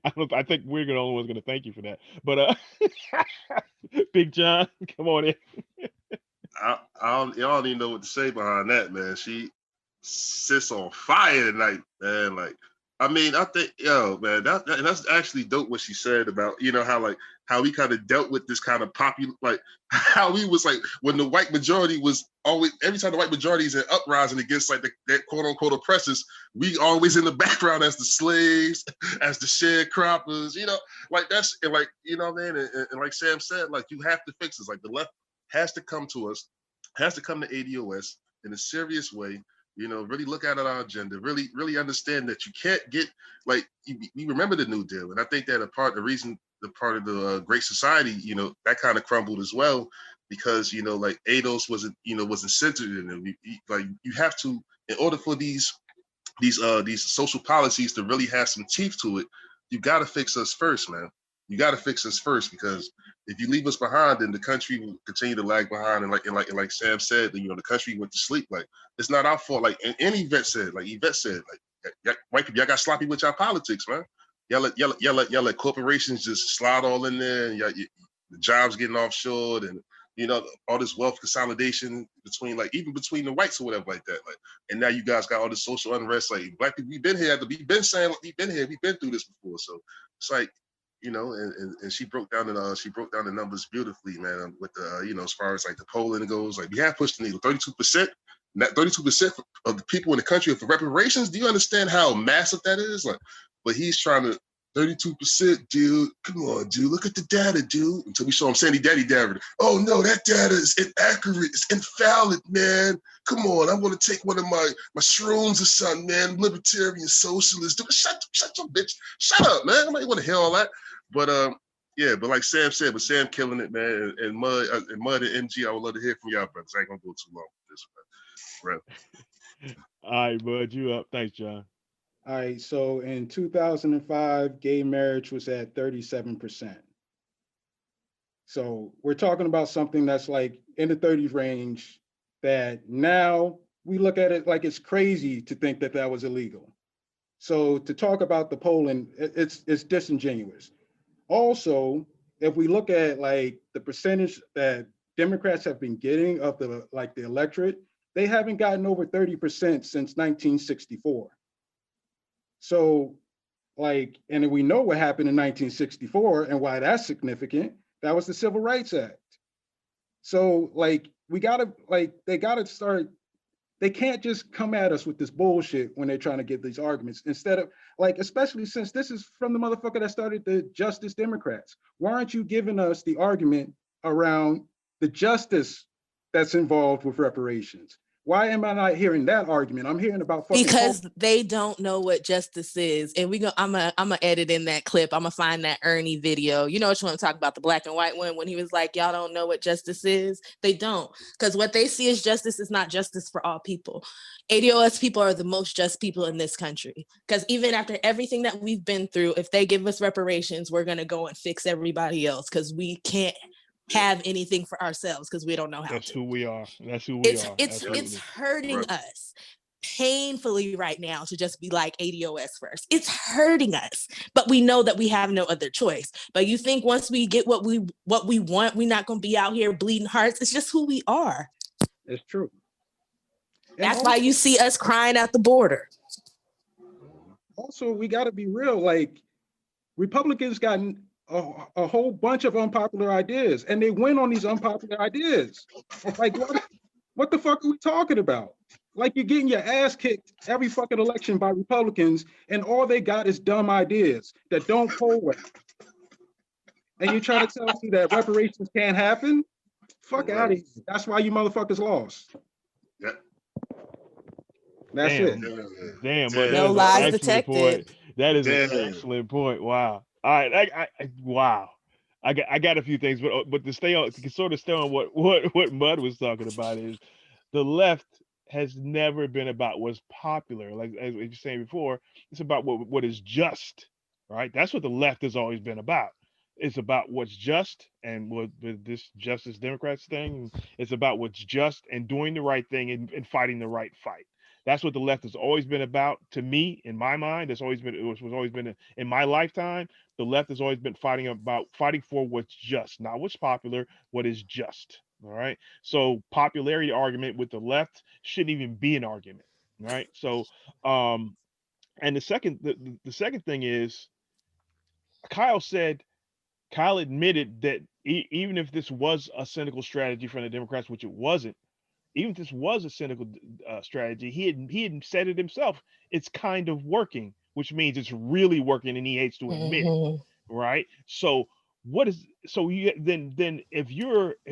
I think we're the only ones going to thank you for that. But Big John, come on in. Y'all don't even know what to say behind that, man. She sits on fire tonight, man. Like, I mean, I think, man, that's actually dope what she said about, how we kind of dealt with this kind of popular, like how we was like, when the white majority was always, every time the white majority is in uprising against like that quote unquote oppressors, we always in the background as the slaves, as the sharecroppers, like that's, and like, what I mean? And like Sam said, like, you have to fix this. Like the left has to come to us, has to come to ADOS in a serious way. Really look at our agenda, really, really understand that you can't get, like, you remember the New Deal. And I think that the part of the Great Society, that kind of crumbled as well, because, like ADOS wasn't centered in it. Like you have to, in order for these social policies to really have some teeth to it, you got to fix us first, man. You got to fix us first, because if you leave us behind, then the country will continue to lag behind. And like Sam said, the country went to sleep. Like, it's not our fault. Like, and Yvette said, like, white people, y'all got sloppy with y'all politics, man. Y'all let corporations just slide all in there, and the jobs getting offshored, and all this wealth consolidation between the whites or whatever like that. Like, and now you guys got all this social unrest. Like, black people, we've been here. We've been through this before. So it's like, and she broke down the numbers beautifully, man, with the, as far as like the polling goes. Like, we have pushed the needle, 32%. Not 32% of the people in the country are for reparations. Do you understand how massive that is? Like, but he's trying to 32%, dude. Come on, dude. Look at the data, dude. Until we show him Sandy Daddy Data. Oh no, that data is inaccurate. It's invalid, man. Come on, I want to take one of my shrooms or something, man. Libertarian socialist. Dude, shut your bitch. Shut up, man. I might want to hear all that. But but like Sam said, Sam killing it, man. And Mud and MG, I would love to hear from y'all, brothers. I ain't gonna go too long with this, man. Right. All right, Bud, you up. Thanks, John. All right, so in 2005, gay marriage was at 37%. So we're talking about something that's like in the 30s range, that now we look at it like it's crazy to think that was illegal. So to talk about the polling, it's disingenuous. Also, if we look at like the percentage that Democrats have been getting of the electorate, they haven't gotten over 30% since 1964. So and we know what happened in 1964 and why that's significant. That was the Civil Rights Act. So they can't just come at us with this bullshit when they're trying to give these arguments, instead of especially since this is from the motherfucker that started the Justice Democrats. Why aren't you giving us the argument around the justice that's involved with reparations? Why am I not hearing that argument? I'm hearing about fucking because they don't know what justice is. And I'm gonna edit in that clip. I'm gonna find that Ernie video. You know what you want to talk about, the black and white one, when he was like, y'all don't know what justice is. They don't, because what they see as justice is not justice for all people. ADOS people are the most just people in this country, because even after everything that we've been through, if they give us reparations, we're gonna go and fix everybody else, because we can't have anything for ourselves because we don't know how That's to. who we are. That's who we are. It's hurting us painfully right now to just be like ADOS first. It's hurting us, but we know that we have no other choice. But you think once we get what we want, we're not gonna be out here bleeding hearts? It's just who we are. It's true. That's why you see us crying at the border. Also, we got to be real. Like, Republicans got a whole bunch of unpopular ideas, and they win on these unpopular ideas. Like, what the fuck are we talking about? Like, you're getting your ass kicked every fucking election by Republicans, and all they got is dumb ideas that don't poll well. And you're trying to tell me that reparations can't happen? Fuck out of here. That's why you motherfuckers lost. Yeah. That's it. Damn, Damn. No lies detected. That is an Damn. excellent point. Wow. All right. Wow. I got a few things, but to sort of stay on what Mud was talking about is the left has never been about what's popular. Like as you were saying before, it's about what is just, right? That's what the left has always been about. It's about what's just, and with this Justice Democrats thing, it's about what's just and doing the right thing and fighting the right fight. That's what the left has always been about. To me, in my mind, it was always been in my lifetime. The left has always been fighting for what's just, not what's popular, what is just. All right. So popularity argument with the left shouldn't even be an argument. Right. So, and the second thing is, Kyle admitted that even if this was a cynical strategy from the Democrats, which it wasn't, even if this was a cynical strategy, he had said it himself. It's kind of working, which means it's really working, and he hates to admit it, right? So then if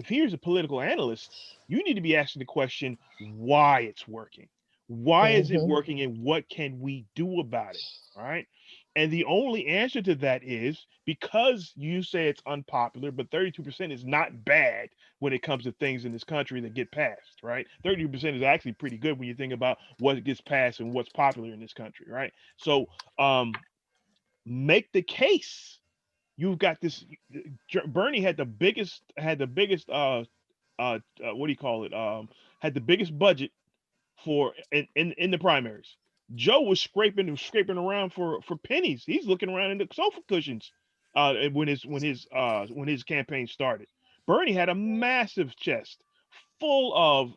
here's a political analyst, you need to be asking the question why it's working. Why is it working, and what can we do about it? All right. And the only answer to that is because you say it's unpopular, but 32% is not bad when it comes to things in this country that get passed, right? 32% is actually pretty good when you think about what gets passed and what's popular in this country, right? So make the case. You've got this. Bernie had the biggest what do you call it? Had the biggest budget for in the primaries. Joe was scraping around for pennies. He's looking around in the sofa cushions when his campaign started. Bernie had a massive chest full of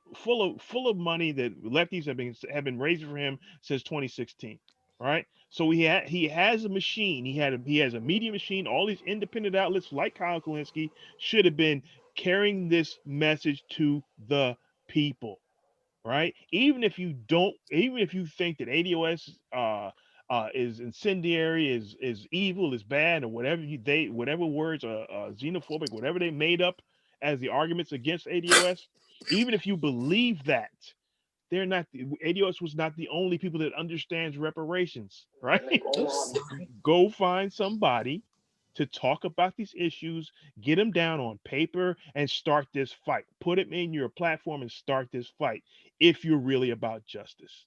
money that lefties have been raising for him since 2016. Right? So he has a machine. He has a media machine. All these independent outlets like Kyle Kulinski should have been carrying this message to the people. Right? Even if you think that ADOS is incendiary, is evil, is bad, or whatever words are xenophobic, whatever they made up as the arguments against ADOS, even if you believe that, they're not. ADOS was not the only people that understands reparations. Right? Go find somebody to talk about these issues, get them down on paper, and start this fight. Put them in your platform and start this fight if you're really about justice.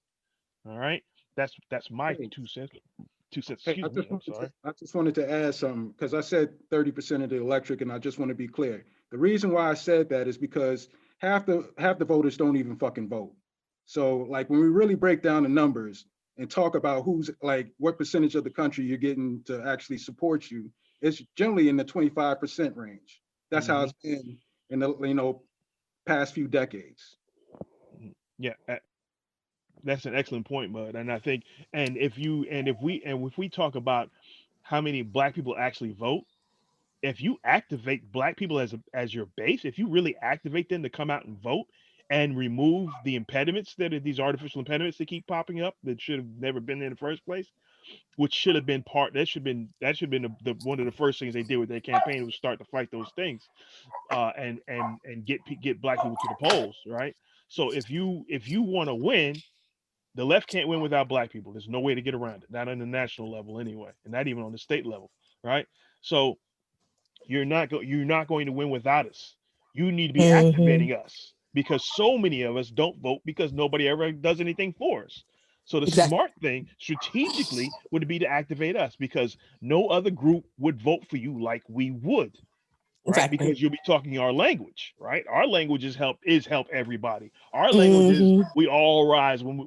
All right? That's my 2 cents. 2 cents. Excuse me. I'm sorry. I just wanted to add something because I said 30% of the electric, and I just want to be clear. The reason why I said that is because half the voters don't even fucking vote. So, like, when we really break down the numbers and talk about who's like what percentage of the country you're getting to actually support you, it's generally in the 25% range. That's how it's been in the past few decades. Yeah, that's an excellent point, Bud. And I think, if we talk about how many Black people actually vote, if you activate Black people as your base, if you really activate them to come out and vote and remove the impediments that are these artificial impediments that keep popping up that should have never been there in the first place, which should have been that should have been the one of the first things they did with their campaign was start to fight those things, and get Black people to the polls, right? So if you want to win, the left can't win without Black people. There's no way to get around it, not on the national level anyway, and not even on the state level, right? So you're not going to win without us. You need to be activating us because so many of us don't vote because nobody ever does anything for us. So the smart thing strategically would be to activate us because no other group would vote for you like we would, right? Exactly. Because you'll be talking our language, right? Our language is help everybody. Our language is we all rise when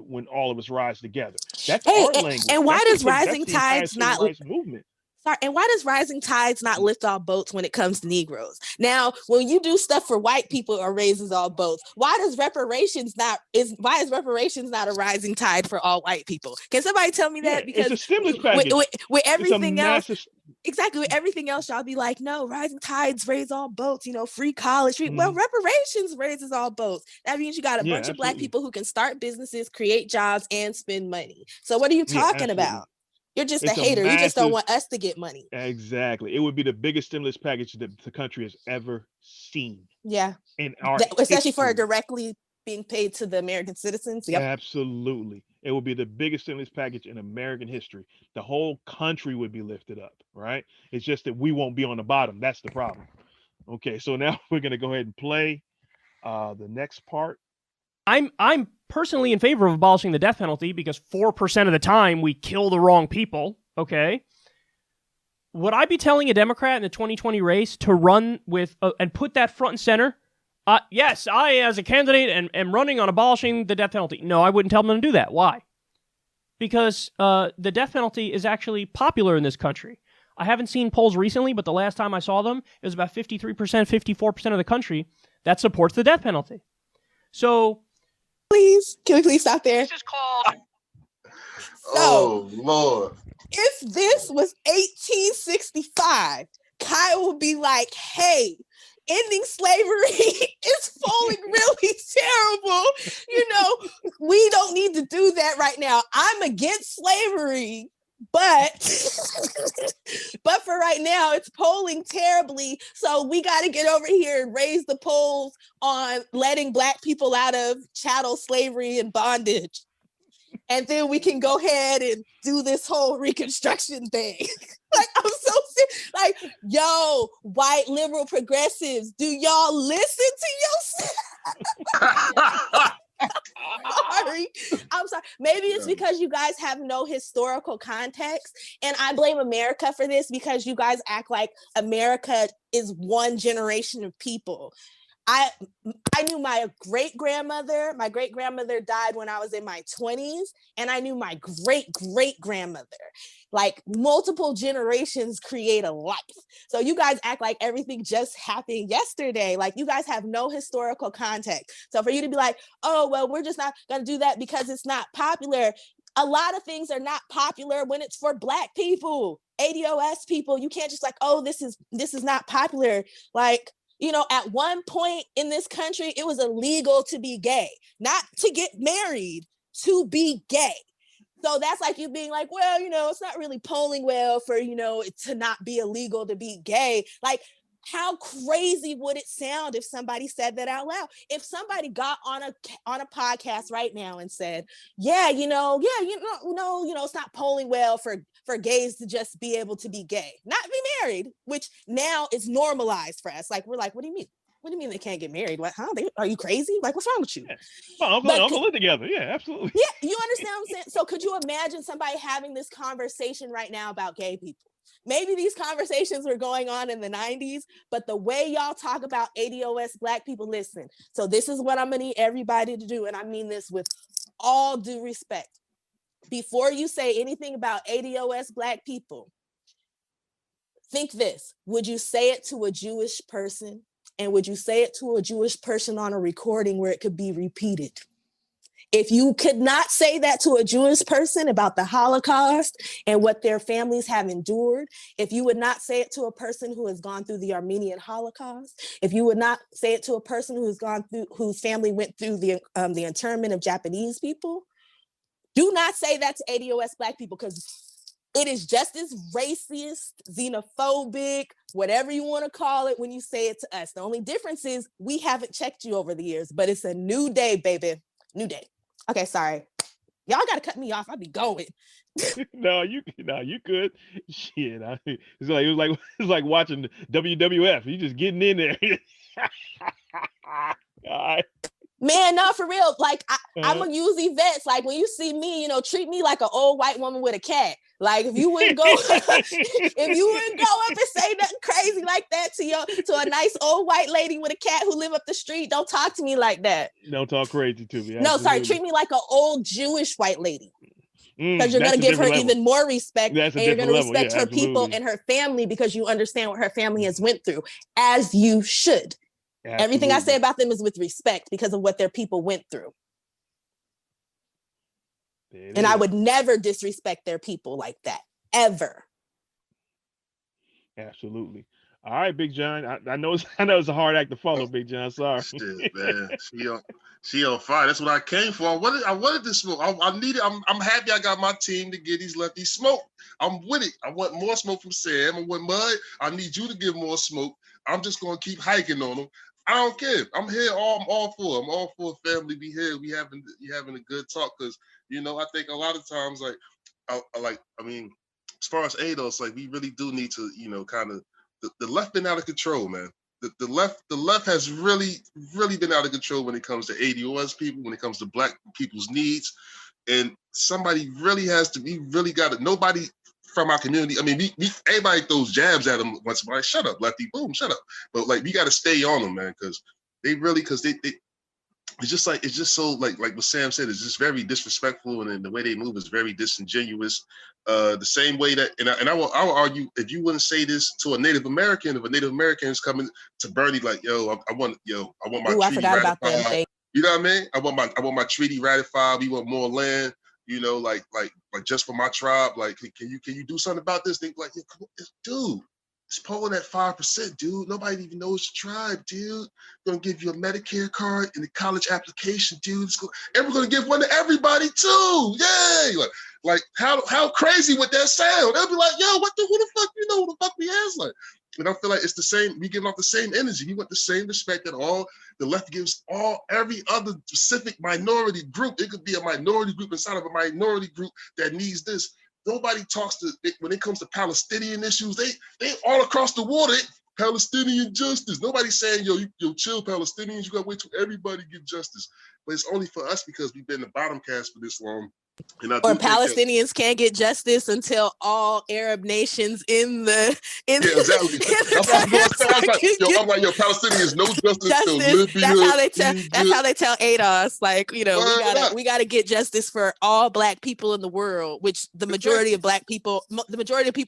when all of us rise together. That's our language. And why that's does rising tides not movement? Sorry, and why does rising tides not lift all boats when it comes to Negroes? Now, when you do stuff for white people, it raises all boats. Why is reparations not a rising tide for all white people? Can somebody tell me that? Because it's a stimulus package. With everything else, exactly. With everything else, y'all be like, no, rising tides raise all boats, free college. Well, reparations raises all boats. That means you got a bunch of Black people who can start businesses, create jobs, and spend money. So what are you talking about? You're just a hater. You just don't want us to get money. Exactly. It would be the biggest stimulus package that the country has ever seen. Yeah. In our especially for directly being paid to the American citizens. Yep. Absolutely. It would be the biggest stimulus package in American history. The whole country would be lifted up, right? It's just that we won't be on the bottom. That's the problem. Okay, so now we're going to go ahead and play the next part. I'm personally in favor of abolishing the death penalty because 4% of the time we kill the wrong people, okay? Would I be telling a Democrat in the 2020 race to run with and put that front and center? Yes, I, as a candidate, am running on abolishing the death penalty. No, I wouldn't tell them to do that. Why? Because the death penalty is actually popular in this country. I haven't seen polls recently, but the last time I saw them, it was about 53%, 54% of the country that supports the death penalty. So, can we please stop there? This is called. Oh, Lord. If this was 1865, Kyle would be like, hey, ending slavery is falling really terrible. We don't need to do that right now. I'm against slavery, but for right now, it's polling terribly. So we got to get over here and raise the polls on letting Black people out of chattel slavery and bondage. And then we can go ahead and do this whole Reconstruction thing. I'm so serious. Yo, white liberal progressives, do y'all listen to yourself? I'm sorry. Maybe it's because you guys have no historical context. And I blame America for this because you guys act like America is one generation of people. I knew my great-grandmother. My great-grandmother died when I was in my 20s, and I knew my great-great-grandmother. Multiple generations create a life. So you guys act like everything just happened yesterday. You guys have no historical context. So for you to be like, oh, well, we're just not going to do that because it's not popular. A lot of things are not popular when it's for Black people, ADOS people. You can't just oh, this is not popular. At one point in this country, it was illegal to be gay, not to get married, to be gay. So that's you being well, it's not really polling well for, it to not be illegal to be gay. How crazy would it sound if somebody said that out loud? If somebody got on a podcast right now and said, it's not polling well for gays to just be able to be gay, not be married, which now is normalized for us. We're what do you mean? What do you mean they can't get married? What? Huh? Are you crazy? What's wrong with you? Yeah. Well, Uncle live together. Yeah, absolutely. Yeah, you understand what I'm saying? So could you imagine somebody having this conversation right now about gay people? Maybe these conversations were going on in the 90s, but the way y'all talk about ADOS Black people, listen. So this is what I'm gonna need everybody to do, and I mean this with all due respect. Before you say anything about ADOS Black people, think this. Would you say it to a Jewish person? And would you say it to a Jewish person on a recording where it could be repeated? If you could not say that to a Jewish person about the Holocaust and what their families have endured, if you would not say it to a person who has gone through the Armenian Holocaust, if you would not say it to a person whose family went through the internment of Japanese people, do not say that to ADOS Black people, because it is just as racist, xenophobic, whatever you want to call it when you say it to us. The only difference is we haven't checked you over the years, but it's a new day, baby. New day. Okay, sorry. Y'all got to cut me off. I'll be going. No, you could. Shit, it's like watching WWF. You just getting in there. All right. Man, no, for real. I'm gonna use events. When you see me, treat me like an old white woman with a cat. If you wouldn't go, if you wouldn't go up and say nothing crazy like that to a nice old white lady with a cat who live up the street, don't talk to me like that. Don't talk crazy to me. Absolutely. No, sorry, treat me like an old Jewish white lady. Because you're going to give her even more respect, and you're going to respect her people and her family because you understand what her family has went through, as you should. Absolutely. Everything I say about them is with respect because of what their people went through. And I would never disrespect their people like that, ever. Absolutely. All right, Big John. I know I know it's a hard act to follow, Big John. Sorry. Shit, man. She on fire. That's what I came for. I wanted to smoke. I needed. I'm happy I got my team to get these lefties smoke. I'm with it. I want more smoke from Sam. I want Mud. I need you to give more smoke. I'm just gonna keep hiking on them. I don't care. I'm here. I'm all for. I'm all for family. Be here. We having a good talk because I think a lot of times I mean, as far as ADOS, like we really do need to kind of the left been out of control, man. The left has really been out of control when it comes to ADOS people, when it comes to black people's needs, and somebody really has to. We really got to. Nobody from our community. I mean, everybody throws jabs at them once. Like, shut up, lefty, boom, shut up. But like, we got to stay on them, man, because they it's just so like what Sam said, it's just very disrespectful, and then the way they move is very disingenuous. The same way that, and I will argue, if you wouldn't say this to a Native American, if a Native American is coming to Bernie like, I want my Ooh, I treaty forgot about them. ratified. You know what I mean? I want my treaty ratified. We want more land. Like just for my tribe. Like, can you do something about this? They be like, yeah, come on, dude. It's polling at 5%, dude. Nobody even knows the tribe, dude. Gonna give you a Medicare card and a college application, dude. And we're gonna give one to everybody too. Yay! Like how crazy would that sound? They'll be like, yo, who the fuck who the fuck we is like? And I feel like it's the same. We giving off the same energy. We want the same respect that all the left gives every other specific minority group. It could be a minority group inside of a minority group that needs this. Nobody talks to when it comes to Palestinian issues. They all across the water. Palestinian justice. Nobody's saying, yo, chill, Palestinians. You gotta wait till everybody get justice. But it's only for us because we've been the bottom cast for this long. And I Or do think Palestinians can't get justice until all Arab nations exactly. That's what I was going to say. I was like, yo, Palestinians, no justice till Libya. That's how they tell ADOS. Like, we Word gotta get justice for all black people in the world, which the majority of people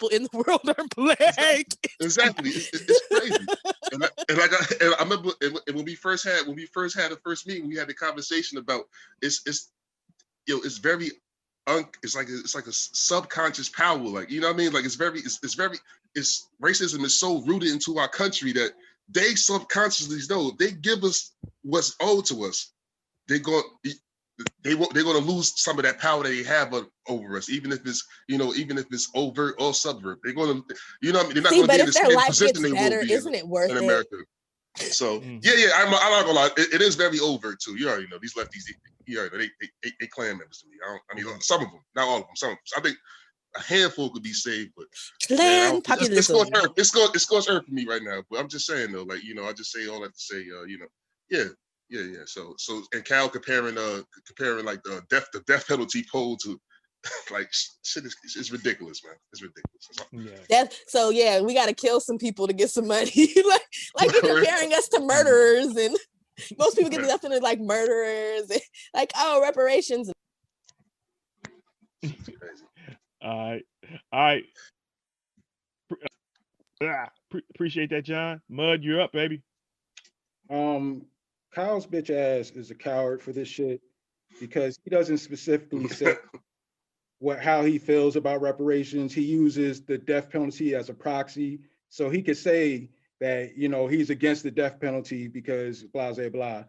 in the world are black. Exactly. It's crazy. And I remember when we first had the first meeting, we had the conversation about it's very it's like a subconscious power, like, you know what I mean? Like it's racism is so rooted into our country that they subconsciously know if they give us what's owed to us, they're going to lose some of that power that they have over us, even if it's overt or subvert. They're going to, they're not going to be in the same position they will be isn't it worth in it? America. So yeah, I'm not gonna lie. It is very overt too. You already know these lefties. You already know they Klan members to me. I mean, some of them, not all of them. Some of them. I think a handful could be saved, but Klan it's populism. It's scorched earth for me right now. But I'm just saying though, like, I just say all that to say, yeah. So and Cal comparing like the death penalty poll to like shit is ridiculous, man. It's ridiculous. Yeah. We got to kill some people to get some money. like you're comparing us to murderers, and most people get the death penalty like murderers, and like, oh, reparations. All right. Appreciate that, John. Mud, you're up, baby. Kyle's bitch ass is a coward for this shit because he doesn't specifically say how he feels about reparations. He uses the death penalty as a proxy. So he could say that, he's against the death penalty because blah, blah, blah.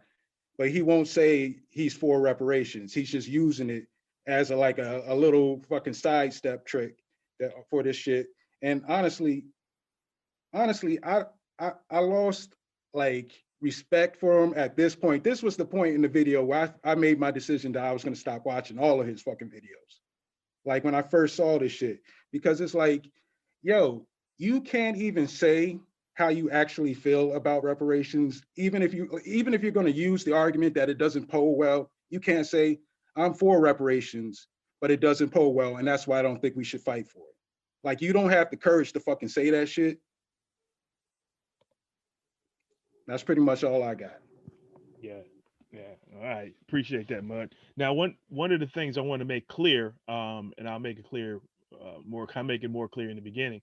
But he won't say he's for reparations. He's just using it as a little fucking sidestep trick for this shit. And honestly, I lost respect for him at this point. This was the point in the video where I made my decision that I was going to stop watching all of his fucking videos. Like when I first saw this shit, because it's like, yo, you can't even say how you actually feel about reparations. Even if you're going to use the argument that it doesn't poll well, you can't say I'm for reparations, but it doesn't poll well, and that's why I don't think we should fight for it. Like, you don't have the courage to fucking say that shit. That's pretty much all I got. Yeah. All right. Appreciate that, Mud. Now, one of the things I want to make clear, and I'll make it clear make it more clear in the beginning.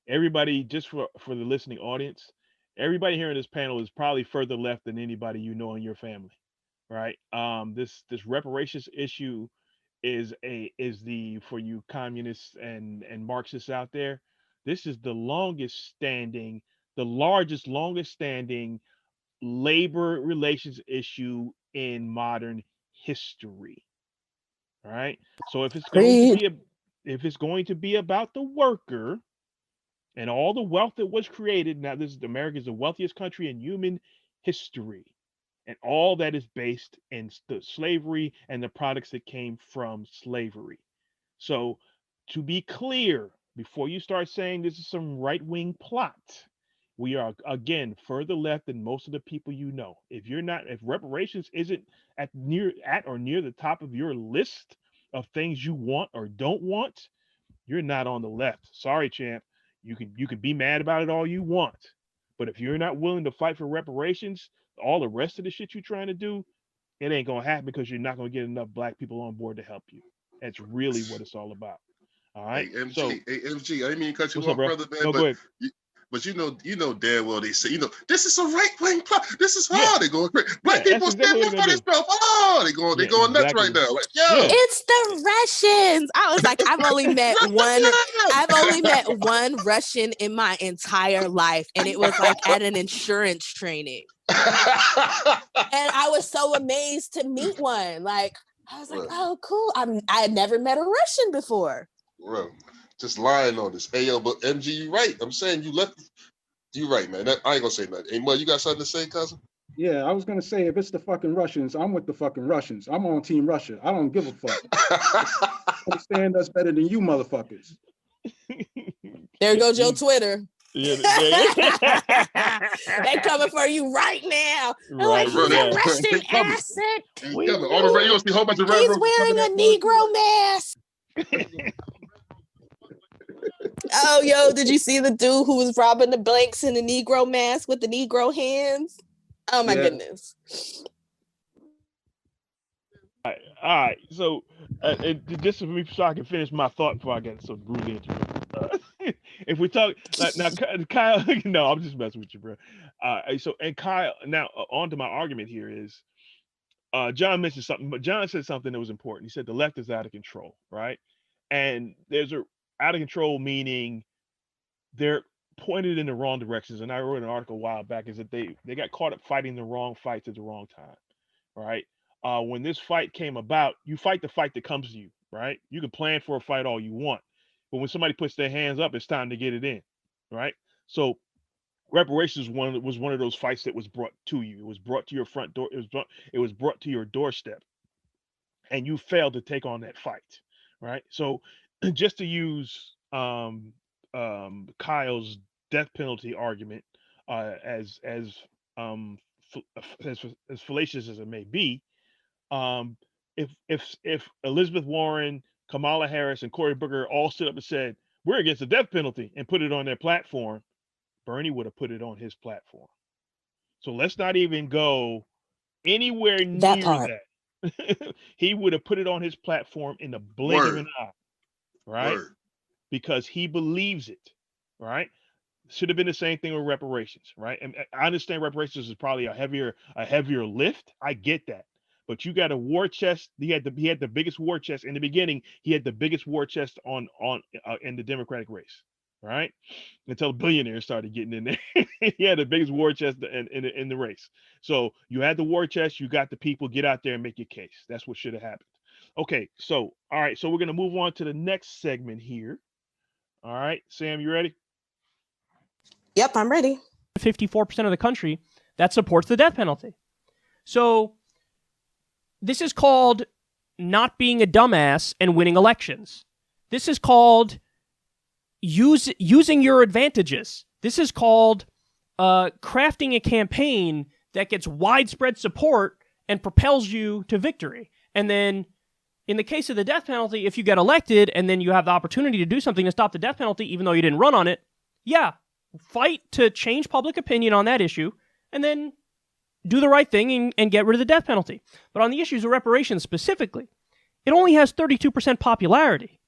Everybody, just for the listening audience, everybody here in this panel is probably further left than anybody you know in your family, right? This reparations issue is the for you communists and Marxists out there. This is the longest standing labor relations issue in modern history. All right. So Agreed. if it's going to be about the worker and all the wealth that was created, now this is America is the wealthiest country in human history, and all that is based in the slavery and the products that came from slavery. So, to be clear, before you start saying this is some right wing plot, we are again further left than most of the people you know. If reparations isn't at or near the top of your list of things you want or don't want, you're not on the left. Sorry, champ. You can be mad about it all you want, but if you're not willing to fight for reparations, all the rest of the shit you're trying to do, it ain't gonna happen because you're not gonna get enough black people on board to help you. That's really what it's all about. All right. Hey, MG, So I didn't mean to cut you what's up, off, bro? brother, man. No, go ahead. But you know damn well they say, this is a right wing plot. This is Yeah. hard. They going crazy. Black Yeah, people that's exactly stand what up for they're this stuff. Oh, they going nuts exactly. right now. Like, yo, Yeah. It's the Russians. I was like, I've only met one Russian in my entire life, and it was like at an insurance training. And I was so amazed to meet one. Like, I was like, oh, cool. I had never met a Russian before. Bro, just lying on this. Hey, yo, but MG, you right. I'm saying you right, man. I ain't gonna say nothing. Hey, Mud, you got something to say, cousin? Yeah, I was gonna say, if it's the fucking Russians, I'm with the fucking Russians. I'm on Team Russia. I don't give a fuck. Understand us better than you motherfuckers. There goes your Twitter. Yeah, they coming for you right now. They're right, like, he's yeah. a Russian asset. All the you gonna see a whole bunch of He's wearing a Negro mask. Oh, yo, did you see the dude who was robbing the banks in the Negro mask with the Negro hands? Oh my goodness. All right. So, just for me, so I can finish my thought before I get so brutally into it. If we talk now, Kyle, no, I'm just messing with you, bro. So, and Kyle, now on to my argument here is, John mentioned something, but John said something that was important. He said the left is out of control, right? And there's a out of control meaning they're pointed in the wrong directions. And I wrote an article a while back is that they got caught up fighting the wrong fights at the wrong time, right? When this fight came about, you fight the fight that comes to you, right? You can plan for a fight all you want, but when somebody puts their hands up, it's time to get it in, right? So reparations was one of those fights that was brought to you. It was brought to your front door. It was brought to your doorstep, and you failed to take on that fight, right? So just to use Kyle's death penalty argument as fallacious as it may be, if Elizabeth Warren, Kamala Harris, and Cory Booker all stood up and said we're against the death penalty and put it on their platform, Bernie would have put it on his platform. So let's not even go anywhere near that. He would have put it on his platform in the blink of an eye, right? Because he believes it, right? Should have been the same thing with reparations, right? And I understand reparations is probably a heavier lift. I get that. But you got a war chest. He had the biggest war chest in the beginning. He had the biggest war chest in the Democratic race, right? Until billionaires started getting in there. He had the biggest war chest in the race. So you had the war chest. You got the people. Get out there and make your case. That's what should have happened. Okay, so all right, so we're gonna move on to the next segment here. All right, Sam, you ready? Yep, I'm ready. 54% of the country that supports the death penalty. So this is called not being a dumbass and winning elections. This is called using your advantages. This is called crafting a campaign that gets widespread support and propels you to victory. And then in the case of the death penalty, if you get elected and then you have the opportunity to do something to stop the death penalty, even though you didn't run on it, yeah, fight to change public opinion on that issue and then do the right thing and get rid of the death penalty. But on the issues of reparations specifically, it only has 32% popularity.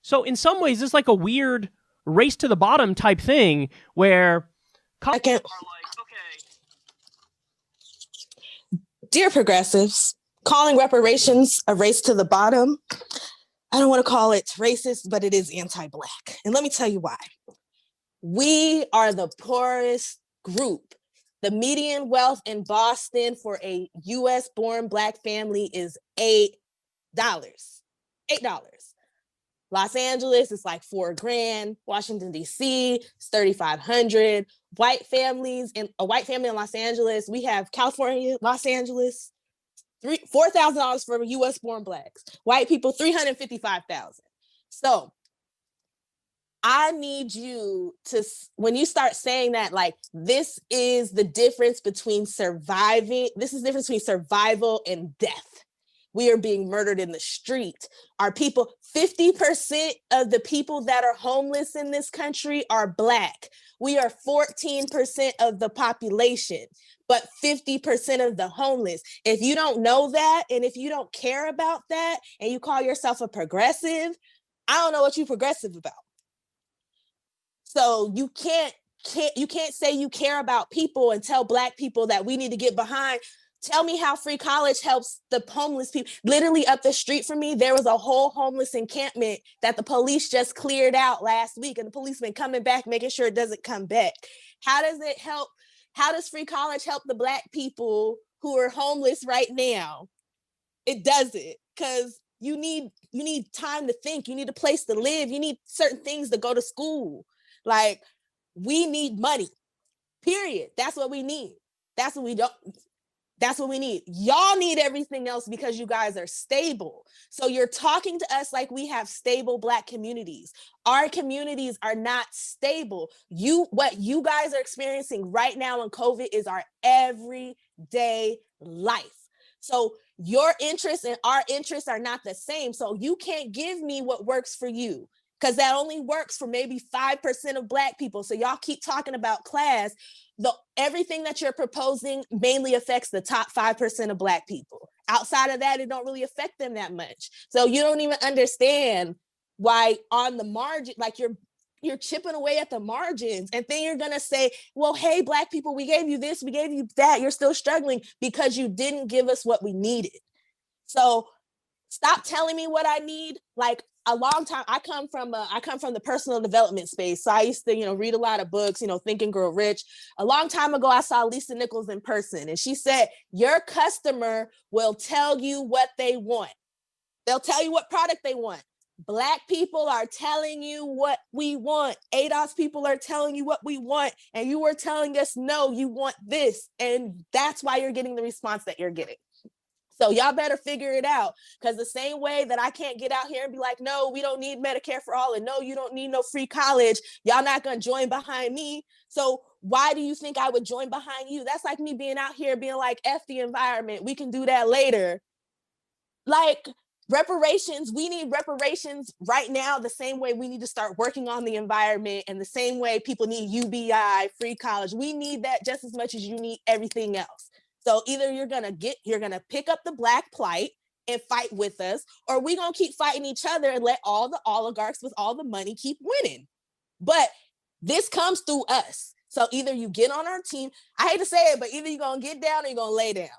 So in some ways, it's like a weird race to the bottom type thing where I can't. Dear progressives, calling reparations a race to the bottom, I don't want to call it racist, but it is anti-Black. And let me tell you why. We are the poorest group. The median wealth in Boston for a US born Black family is $8. $8. Los Angeles is like $4,000. Washington, D.C. is $3,500. White families in a white family in Los Angeles, we have California, Los Angeles, $4,000 for US born Blacks. White people, $355,000. So I need you to, when you start saying that, like, this is the difference between surviving, this is the difference between survival and death. We are being murdered in the street. Our people, 50% of the people that are homeless in this country are Black. We are 14% of the population, but 50% of the homeless. If you don't know that, and if you don't care about that, and you call yourself a progressive, I don't know what you're progressive about. So you can't say you care about people and tell Black people that we need to get behind. Tell me how free college helps the homeless people. Literally up the street from me, there was a whole homeless encampment that the police just cleared out last week, and the policeman coming back, making sure it doesn't come back. How does it help? How does free college help the Black people who are homeless right now? It doesn't, because you need time to think. You need a place to live. You need certain things to go to school. Like, we need money, period. That's what we need. That's what we don't. That's what we need. Y'all need everything else because you guys are stable. So you're talking to us like we have stable Black communities. Our communities are not stable. What you guys are experiencing right now in COVID is our everyday life. So your interests and our interests are not the same. So you can't give me what works for you, because that only works for maybe 5% of Black people. So y'all keep talking about class. Everything that you're proposing mainly affects the top 5% of Black people. Outside of that, it don't really affect them that much. So you don't even understand why on the margin, like you're chipping away at the margins, and then you're gonna say, well, hey, Black people, we gave you this, we gave you that. You're still struggling because you didn't give us what we needed. So stop telling me what I need. Like, a long time, I come from the personal development space. So I used to, read a lot of books, Think and Grow Rich. A long time ago, I saw Lisa Nichols in person, and she said, your customer will tell you what they want. They'll tell you what product they want. Black people are telling you what we want. ADOS people are telling you what we want. And you were telling us, no, you want this. And that's why you're getting the response that you're getting. So y'all better figure it out, because the same way that I can't get out here and be like, no, we don't need Medicare for all, and no, you don't need no free college, y'all not going to join behind me. So why do you think I would join behind you? That's like me being out here being like, F the environment. We can do that later. Like, reparations, we need reparations right now, the same way we need to start working on the environment, and the same way people need UBI, free college. We need that just as much as you need everything else. So either you're gonna pick up the Black plight and fight with us, or we're gonna keep fighting each other and let all the oligarchs with all the money keep winning. But this comes through us. So either you get on our team, I hate to say it, but either you're gonna get down or you're gonna lay down.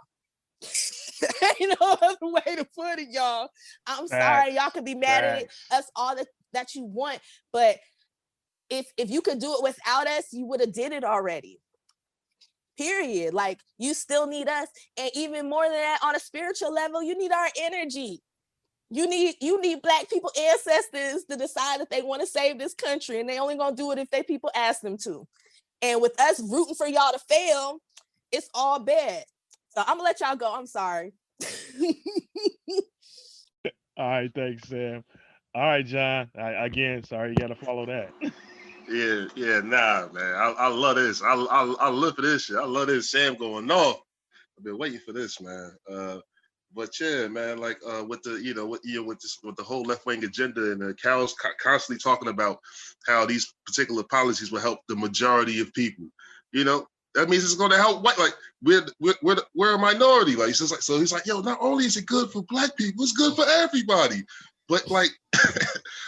Ain't no other way to put it, y'all. I'm sorry, y'all can be mad at us all that you want, but if you could do it without us, you would have did it already. Period. Like, you still need us, and even more than that, on a spiritual level, you need our energy. You need Black people ancestors to decide that they want to save this country, and they only gonna do it if they people ask them to. And with us rooting for y'all to fail, it's all bad. So I'm gonna let y'all go. I'm sorry. All right, thanks, Sam. All right, John. Again, sorry, you got to follow that. Yeah, nah, man. I love this. I live for this shit. I love this. Sam going, no. I've been waiting for this, man. But yeah, man, like with the with the whole left wing agenda, and Carol's constantly talking about how these particular policies will help the majority of people. That means it's going to help white. Like, we're a minority. Like, so he's like, yo, not only is it good for Black people, it's good for everybody. But like,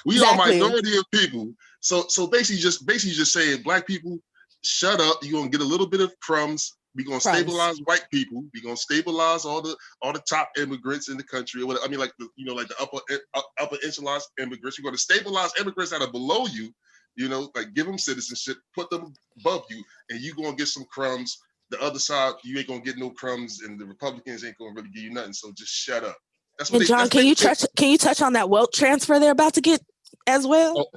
we are a minority of people. So basically just saying, Black people, shut up. You're gonna get a little bit of crumbs. We're gonna stabilize white people. We're gonna stabilize all the top immigrants in the country. I mean, like the upper echelon immigrants. You're gonna stabilize immigrants that are below you. You know, like give them citizenship, put them above you, and you gonna get some crumbs. The other side, you ain't gonna get no crumbs, and the Republicans ain't gonna really give you nothing. So just shut up. That's what And they. John, That's what can you touch on that wealth transfer they're about to get as well?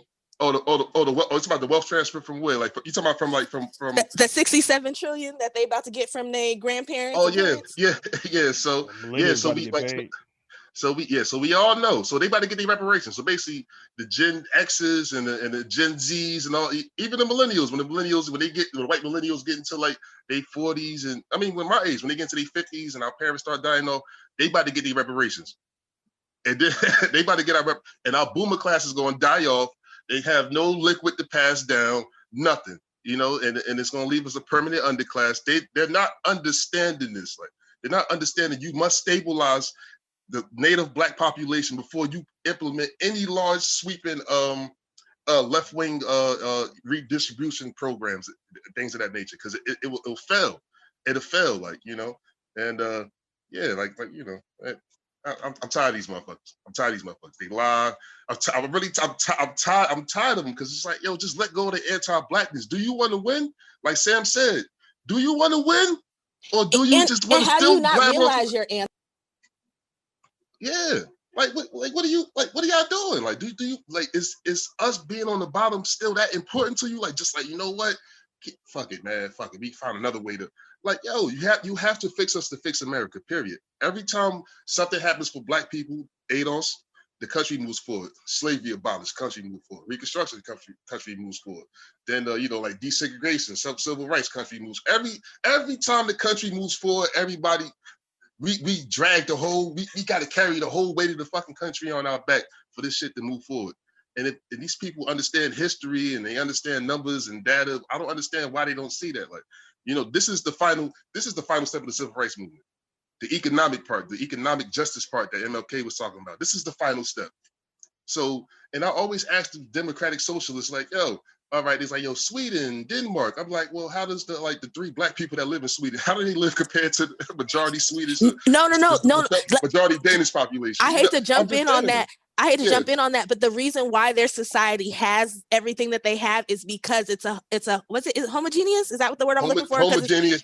It's about the wealth transfer from where? Like you talking about from the 67 trillion that they about to get from their grandparents? Oh and yeah, parents? yeah. So Millennials so about to we get like paid. so we all know. So they about to get their reparations. So basically, the Gen X's and the Gen Z's and all, even the millennials, when the white millennials get into like their 40s, and I mean, when my age, when they get into their 50s, and our parents start dying off, they about to get their reparations, and then they about to get and our boomer class is going to die off. They have no liquid to pass down, nothing. You know, and it's going to leave us a permanent underclass. They're not understanding this. Like they're not understanding. You must stabilize the native black population before you implement any large sweeping left-wing redistribution programs, things of that nature, because it'll fail. It'll fail, like, you know, and yeah, like you know, I'm tired of these motherfuckers. I'm tired of these motherfuckers. They lie. I'm tired of them, because it's like, yo, just let go of the anti-blackness. Do you want to win? Like Sam said, do you want to win, or do you just want to still you not grab realize your answer? Yeah. Like what are y'all doing? Like, do you like is us being on the bottom still that important to you? Like, just like, you know what? Fuck it, man. Fuck it. We found another way to, like, yo, you have to fix us to fix America, period. Every time something happens for black people, ADOS, the country moves forward. Slavery abolished, country moves forward. Reconstruction, country moves forward. Then you know, like desegregation, civil rights, country moves. Every time the country moves forward, everybody. We drag the whole, we got to carry the whole weight of the fucking country on our back for this shit to move forward. And if these people understand history and they understand numbers and data, I don't understand why they don't see that. Like, you know, this is the final step of the civil rights movement. The economic part, the economic justice part that MLK was talking about. This is the final step. So, and I always ask the democratic socialists, like, yo, all right, it's like, yo, Sweden, Denmark. I'm like, well, how does the three black people that live in Sweden, how do they live compared to the majority Swedish? No. Majority Danish population. I hate to jump in on that. Yeah. But the reason why their society has everything that they have is because it's a what's it? Is it homogeneous? Is that what the word I'm looking for? Homogeneous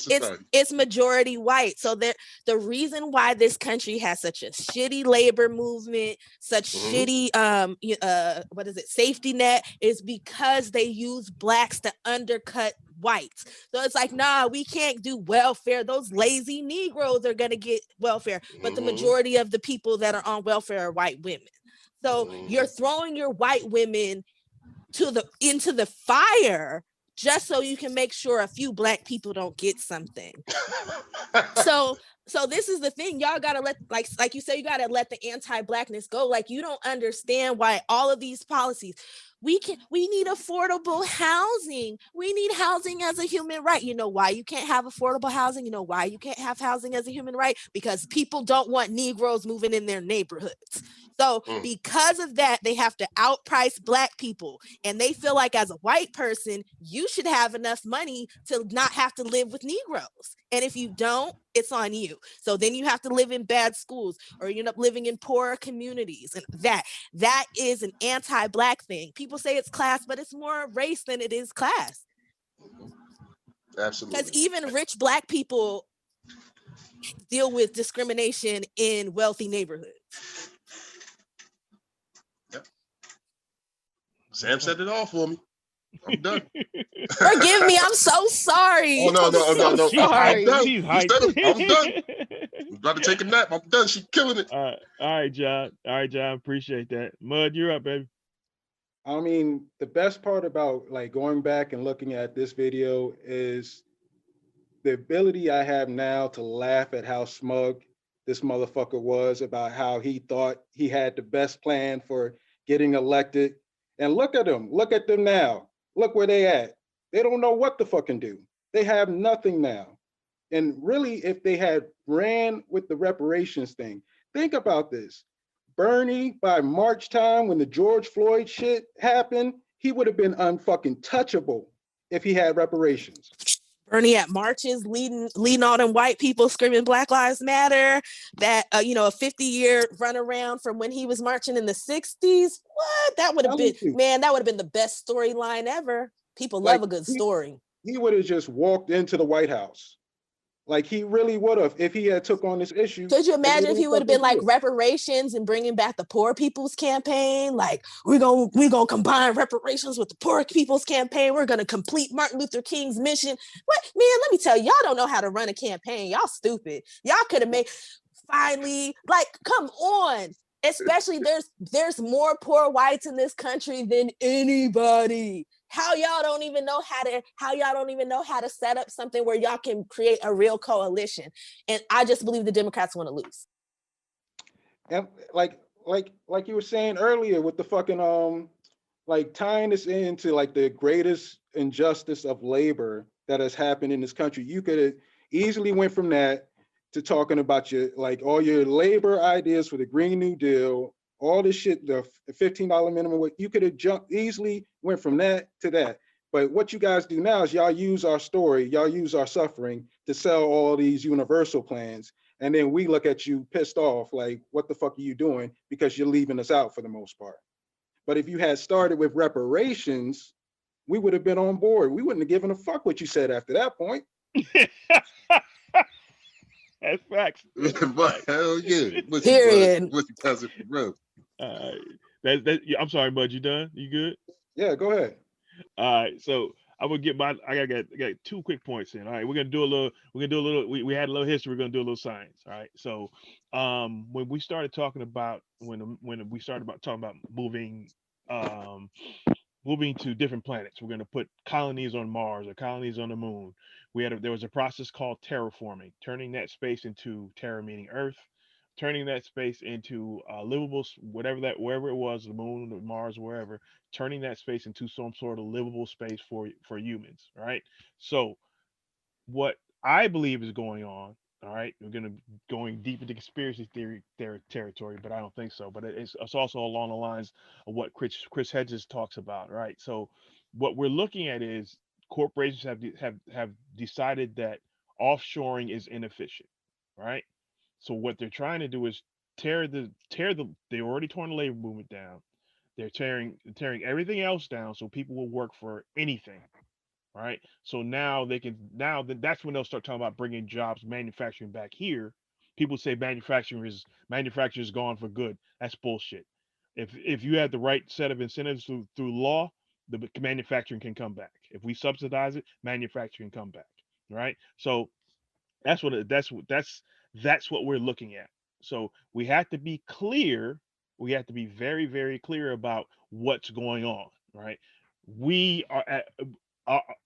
society. It's majority white. So the reason why this country has such a shitty labor movement, such shitty what is it, safety net, is because they use blacks to undercut whites. So it's like, nah, we can't do welfare. Those lazy Negroes are gonna get welfare, but the majority of the people that are on welfare are white women. So you're throwing your white women into the fire just so you can make sure a few black people don't get something. So this is the thing, y'all gotta let, like you say, you gotta let the anti-blackness go. Like, you don't understand why all of these policies. We need affordable housing. We need housing as a human right. You know why you can't have affordable housing? You know why you can't have housing as a human right? Because people don't want Negroes moving in their neighborhoods. So because of that, they have to outprice black people. And they feel like, as a white person, you should have enough money to not have to live with Negroes. And if you don't, it's on you. So then you have to live in bad schools, or you end up living in poorer communities. And that is an anti-black thing. People say it's class, but it's more race than it is class. Absolutely. Because even rich black people deal with discrimination in wealthy neighborhoods. Sam said it all for me. I'm done. Forgive me, I'm so sorry. Oh, no. Sorry. I'm done. She's hyped. I'm done. I'm about to take a nap. I'm done. She's killing it. All right, John. Appreciate that. Mud, you're up, baby. I mean, the best part about like going back and looking at this video is the ability I have now to laugh at how smug this motherfucker was about how he thought he had the best plan for getting elected. And look at them now. Look where they at. They don't know what to fucking do. They have nothing now. And really, if they had ran with the reparations thing, think about this. Bernie, by March time, when the George Floyd shit happened, he would have been unfucking touchable if he had reparations. Bernie at marches leading all them white people screaming Black Lives Matter, that a 50-year runaround from when he was marching in the 60s. What? That would have been, man, that would have been the best storyline ever. People love a good story. He would have just walked into the White House. Like, he really would have, if he had took on this issue. Could you imagine if he would have been like reparations and bringing back the poor people's campaign? Like, we're gonna combine reparations with the poor people's campaign. We're gonna complete Martin Luther King's mission. What, man, let me tell you, y'all don't know how to run a campaign. Y'all stupid. Y'all could have made, finally, like, come on. Especially there's more poor whites in this country than anybody. How y'all don't even know how to set up something where y'all can create a real coalition. And I just believe the Democrats want to lose. And like you were saying earlier with the fucking like tying this into like the greatest injustice of labor that has happened in this country, you could have easily went from that to talking about your, like, all your labor ideas for the Green New Deal, all this shit, the $15 minimum. You could have easily went from that to that. But what you guys do now is y'all use our story, y'all use our suffering to sell all these universal plans. And then we look at you pissed off, like, what the fuck are you doing? Because you're leaving us out for the most part. But if you had started with reparations, we would have been on board. We wouldn't have given a fuck what you said after that point. That's facts. But hell yeah. Period. What's your cousin for real? I'm sorry, bud. You done? You good? Yeah, go ahead. All right. So I'm gonna get I got 2 quick points in. All right, we're gonna do a little. We had a little history. We're gonna do a little science. All right. So when we started talking about when we started talking about moving to different planets, we're gonna put colonies on Mars or colonies on the moon. There was a process called terraforming, turning that space into terra meaning Earth, turning that space into livable, wherever it was, the moon, Mars, wherever, turning that space into some sort of livable space for humans, right? So what I believe is going on, all right, we're going deep into conspiracy theory territory, but I don't think so. But it's also along the lines of what Chris Hedges talks about, right? So what we're looking at is corporations have decided that offshoring is inefficient, right? So what they're trying to do is they already torn the labor movement down. They're tearing everything else down so people will work for anything, right? So that's when they'll start talking about bringing jobs, manufacturing back here. People say manufacturing is gone for good. That's bullshit. If you have the right set of incentives through law, the manufacturing can come back. If we subsidize it, manufacturing can come back, right? So that's what we're looking at. So we have to be clear. We have to be very, very clear about what's going on, right? We are at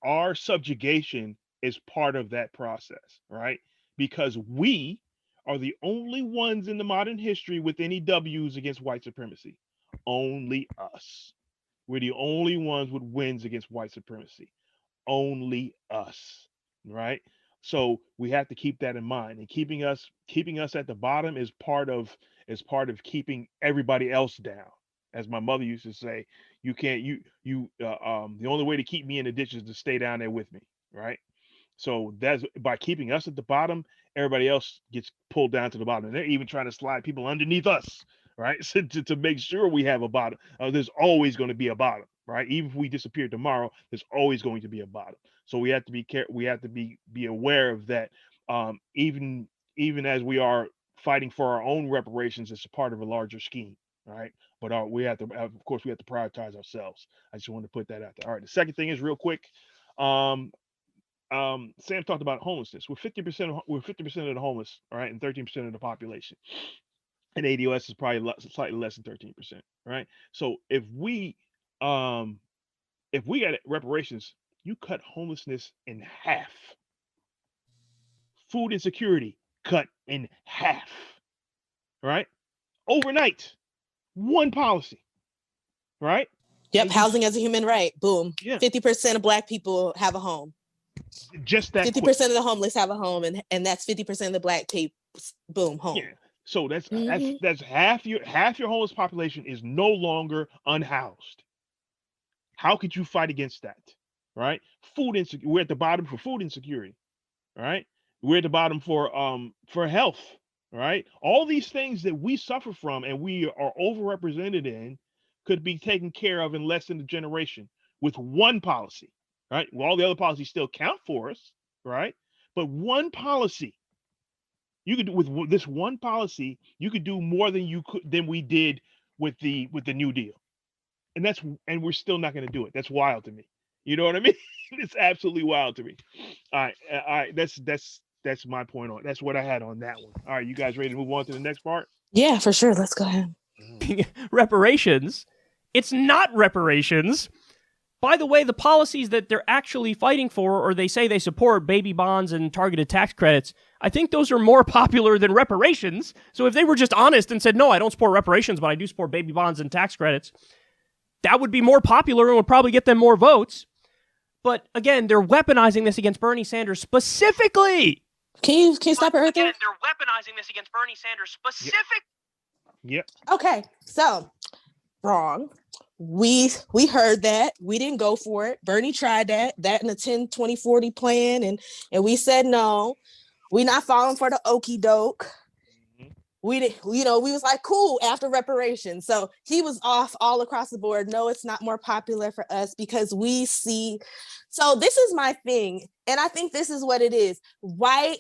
our subjugation is part of that process, right? Because we are the only ones in the modern history with any W's against white supremacy. Only us. We're the only ones with wins against white supremacy. Only us, right? So we have to keep that in mind, and keeping us at the bottom is part of keeping everybody else down. As my mother used to say, you can't the only way to keep me in the ditch is to stay down there with me, right? So that's by keeping us at the bottom, everybody else gets pulled down to the bottom, and they're even trying to slide people underneath us, right? So to make sure we have a bottom. There's always going to be a bottom, right? Even if we disappear tomorrow, there's always going to be a bottom. So we have to be we have to be aware of that. Even as we are fighting for our own reparations, it's a part of a larger scheme, right? But we have to, of course, we have to prioritize ourselves. I just wanted to put that out there. All right. The second thing is real quick. Sam talked about homelessness. We're 50% of the homeless, all right, and 13% of the population. And ADOS is probably slightly less than 13%, right? So if we got reparations, you cut homelessness in half. Food insecurity cut in half, right? Overnight, one policy, right? Yep, housing as a human right. Boom. Yeah. 50% of Black people have a home. Just that 50% quick. of the homeless have a home, and that's 50% of the Black people. Boom, home. Yeah. So that's half your homeless population is no longer unhoused. How could you fight against that? right? Food insecurity. We're at the bottom for food insecurity, right? We're at the bottom for health, right? All these things that we suffer from and we are overrepresented in could be taken care of in less than a generation with one policy, right? Well, all the other policies still count for us, right? But one policy, you could do with this one policy, you could do more than we did with the New Deal, and we're still not going to do it. That's wild to me. You know what I mean? It's absolutely wild to me. All right. That's my point on. That's what I had on that one. All right, you guys ready to move on to the next part? Yeah, for sure. Let's go ahead. Reparations. It's not reparations. By the way, the policies that they're actually fighting for, or they say they support, baby bonds and targeted tax credits, I think those are more popular than reparations. So if they were just honest and said, no, I don't support reparations, but I do support baby bonds and tax credits, that would be more popular and would probably get them more votes. But again, they're weaponizing this against Bernie Sanders specifically. Can you stop it right there? Again, they're weaponizing this against Bernie Sanders specifically. Yep. Okay, so wrong. We heard that. We didn't go for it. Bernie tried that in the 10-20-40 plan, and we said no. We not falling for the okie doke. We did, we was like, cool, after reparations. So he was off all across the board. No, it's not more popular for us because we see. So this is my thing. And I think this is what it is. White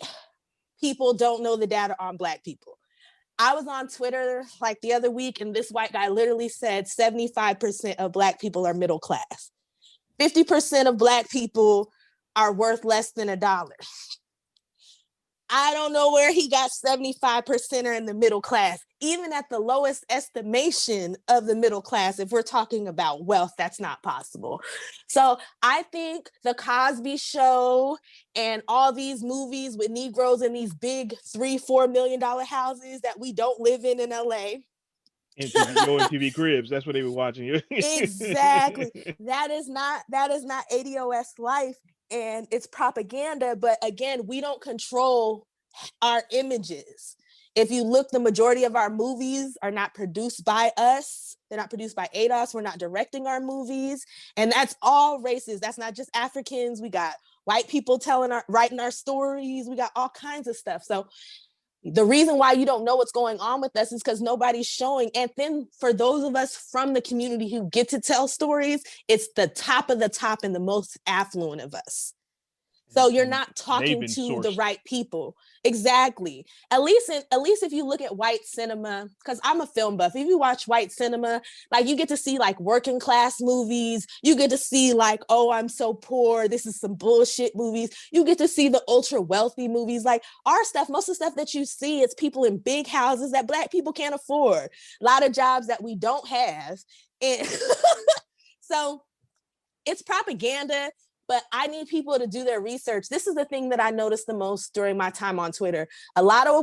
people don't know the data on Black people. I was on Twitter like the other week, and this white guy literally said 75% of Black people are middle class. 50% of Black people are worth less than $1. I don't know where he got 75% are in the middle class. Even at the lowest estimation of the middle class, if we're talking about wealth, that's not possible. So I think the Cosby Show and all these movies with Negroes in these big $3-4 million houses that we don't live in LA. MTV Cribs, that's what they were watching. Exactly. That is not ADOS life. And it's propaganda, but again, we don't control our images. If you look, the majority of our movies are not produced by us. They're not produced by ADOS. We're not directing our movies. And that's all races. That's not just Africans. We got white people writing our stories. We got all kinds of stuff. So the reason why you don't know what's going on with us is because nobody's showing. And then for those of us from the community who get to tell stories, it's the top of the top and the most affluent of us. So you're not talking to the right people. Exactly. At least if you look at white cinema, because I'm a film buff, if you watch white cinema, like you get to see like working class movies, you get to see like, oh, I'm so poor, this is some bullshit movies. You get to see the ultra wealthy movies. Like our stuff, most of the stuff that you see, it's people in big houses that Black people can't afford. A lot of jobs that we don't have. And so it's propaganda. But I need people to do their research. This is the thing that I noticed the most during my time on Twitter. A lot of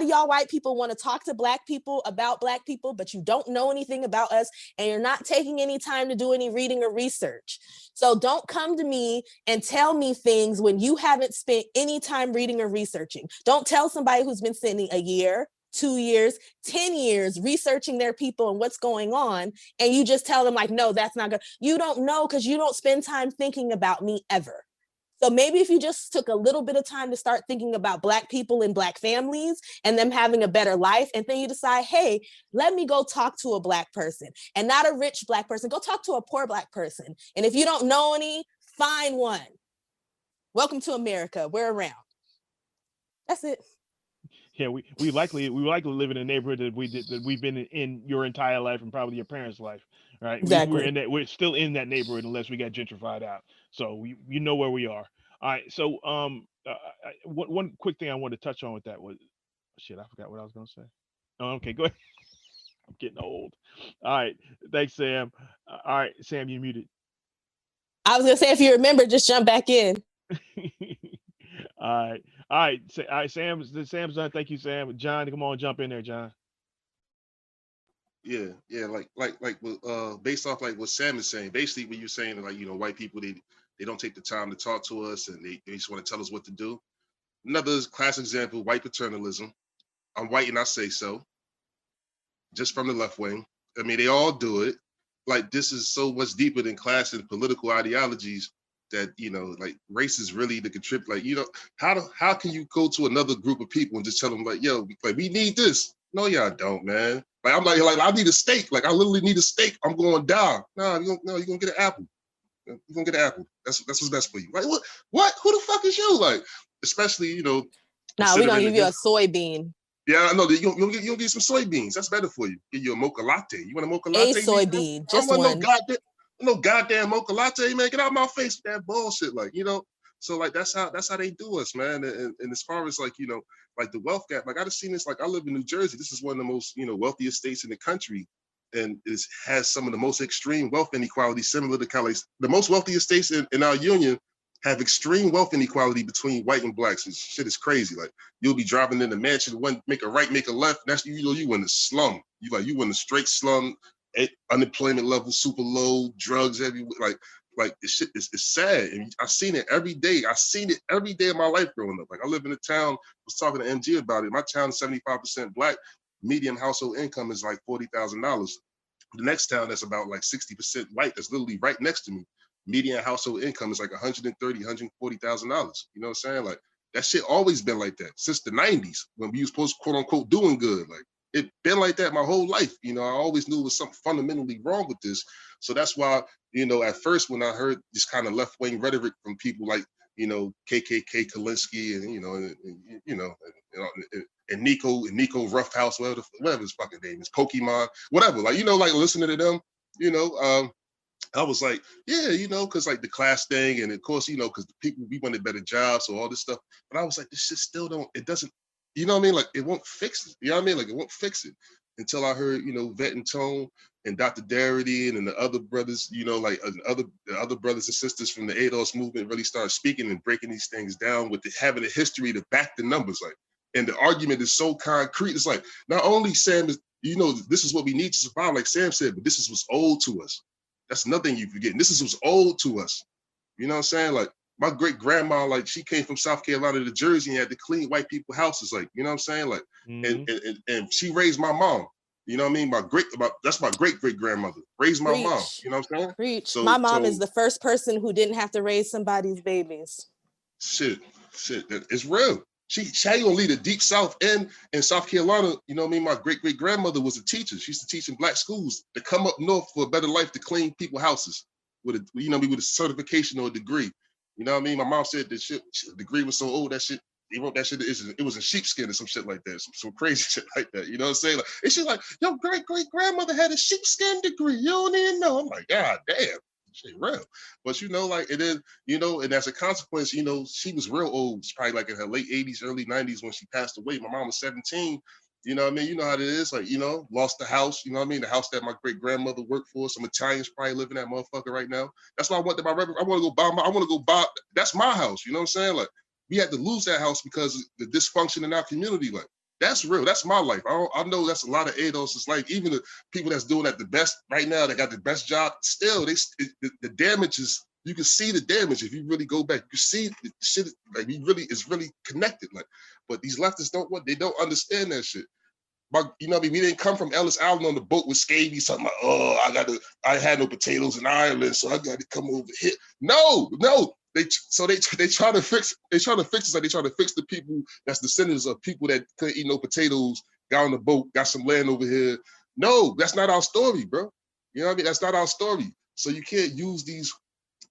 y'all white people want to talk to Black people about Black people, but you don't know anything about us, and you're not taking any time to do any reading or research. So don't come to me and tell me things when you haven't spent any time reading or researching. Don't tell somebody who's been spending a year, 2 years, 10 years researching their people and what's going on, and you just tell them like, no, that's not good. You don't know because you don't spend time thinking about me ever. So maybe if you just took a little bit of time to start thinking about Black people and Black families and them having a better life, and then you decide, hey, let me go talk to a Black person, and not a rich Black person. Go talk to a poor Black person. And if you don't know any, find one. Welcome to America. We're around. That's it. Yeah, we likely live in a neighborhood that we've been in your entire life and probably your parents' life, right? Exactly. We're still in that neighborhood unless we got gentrified out. So you know where we are. All right. So one quick thing I wanted to touch on with that was shit. I forgot what I was gonna say. Oh, okay, go ahead. I'm getting old. All right. Thanks, Sam. All right, Sam, you muted. I was gonna say, if you remember, just jump back in. All right. Sam's done. Thank you, Sam. John, come on, jump in there, John. Yeah, based off like what Sam is saying, basically what you're saying, like, white people, they don't take the time to talk to us and they just want to tell us what to do. Another classic example, white paternalism. I'm white and I say so. Just from the left wing. I mean, they all do it. Like, this is so much deeper than class and political ideologies. that, you know, like race is really the contribute. Like, you know, how can you go to another group of people and just tell them like, yo, like we need this? No, y'all don't, man. Like I'm like I need a steak. Like I literally need a steak. I'm going down. No, you're gonna get an apple. You're gonna get an apple. That's what's best for you. Like what? Who the fuck is you? Like, especially, you know, Nah, we're gonna give you a this. soybean. Yeah, I know that you'll get some soybeans. That's better for you. Get you a mocha latte. You want a mocha A latte? soybean, I just don't want one. no goddamn mocha latte, man. Get out of my face with that bullshit. Like, you know, so like that's how they do us, man. And as far as like, you know, like the wealth gap, like I just seen this, like I live in New Jersey. This is one of the most, you know, wealthiest states in the country. And it has some of the most extreme wealth inequality, similar to kind of like the most wealthiest states in our union have extreme wealth inequality between white and blacks. And shit is crazy. Like you'll be driving in the mansion, one make a right, make a left. That's you know you in the slum. You in the straight slum. Unemployment level super low, drugs everywhere. Like it's sad. And I've seen it every day. I've seen it every day of my life growing up. Like I live in a town. I was talking to MG about it. My town is 75% black. Median household income is like $40,000. The next town that's about like 60% white, that's literally right next to me. Median household income is like $130,000, $140,000. You know what I'm saying? Like that shit always been like that since the 90s when we was supposed to quote unquote doing good. Like it been like that my whole life. You know, I always knew there was something fundamentally wrong with this. So that's why, you know, at first when I heard this kind of left wing rhetoric from people like, you know, KKK Kulinski and, and Nico Roughhouse, whatever his fucking name is, Pokemon, whatever. Like, you know, like listening to them, you know, I was like, yeah, you know, because like the class thing, and of course, you know, because the people, we wanted better jobs, so all this stuff. But I was like, this shit still it doesn't, you know what I mean? Like it won't fix it. You know what I mean? Like it won't fix it until I heard, you know, Vet and Tone and Dr. Darity and the other brothers, you know, like the other brothers and sisters from the ADOS movement really start speaking and breaking these things down with having a history to back the numbers. Like, and the argument is so concrete. It's like, not only Sam is, you know, this is what we need to survive, like Sam said, but this is what's owed to us. That's nothing you forget. This is what's owed to us. You know what I'm saying? Like my great grandma, like she came from South Carolina to Jersey and had to clean white people houses. Like, you know what I'm saying? Like, and she raised my mom. You know what I mean? That's my great great grandmother raised my mom. You know what I'm saying? Preach. So, my mom is the first person who didn't have to raise somebody's babies. Shit, it's real. She ain't gonna lead the deep South and in South Carolina. You know what I mean? My great great grandmother was a teacher. She used to teach in black schools to come up north for a better life to clean people's houses with a certification or a degree. You know what I mean? My mom said that shit, the degree was so old that shit. He wrote that shit. It was in sheepskin or some shit like that. Some crazy shit like that. You know what I'm saying? Like it's just like your great great grandmother had a sheepskin degree. You don't even know. I'm like, God damn. Shit real. But you know, like it is, you know, and as a consequence, you know, she was real old. She's probably like in her late 80s, early 90s when she passed away. My mom was 17. You know what I mean? You know how it is. Like, you know, lost the house. You know what I mean? The house that my great grandmother worked for. Some Italians probably living in that motherfucker right now. That's why I want to go buy. That's my house. You know what I'm saying? Like, we had to lose that house because of the dysfunction in our community. Like, that's real. That's my life. I know that's a lot of ADOS' life. Even the people that's doing that the best right now, they got the best job. Still, the damage is, you can see the damage if you really go back. You can see the shit, like it's really connected. Like, but these leftists don't understand that shit. But you know what I mean? We didn't come from Ellis Island on the boat with scabies, something like, I had no potatoes in Ireland, so I got to come over here. No. They try to fix it. Like they try to fix the people that's descendants of people that couldn't eat no potatoes, got on the boat, got some land over here. No, that's not our story, bro. You know what I mean? That's not our story. So you can't use these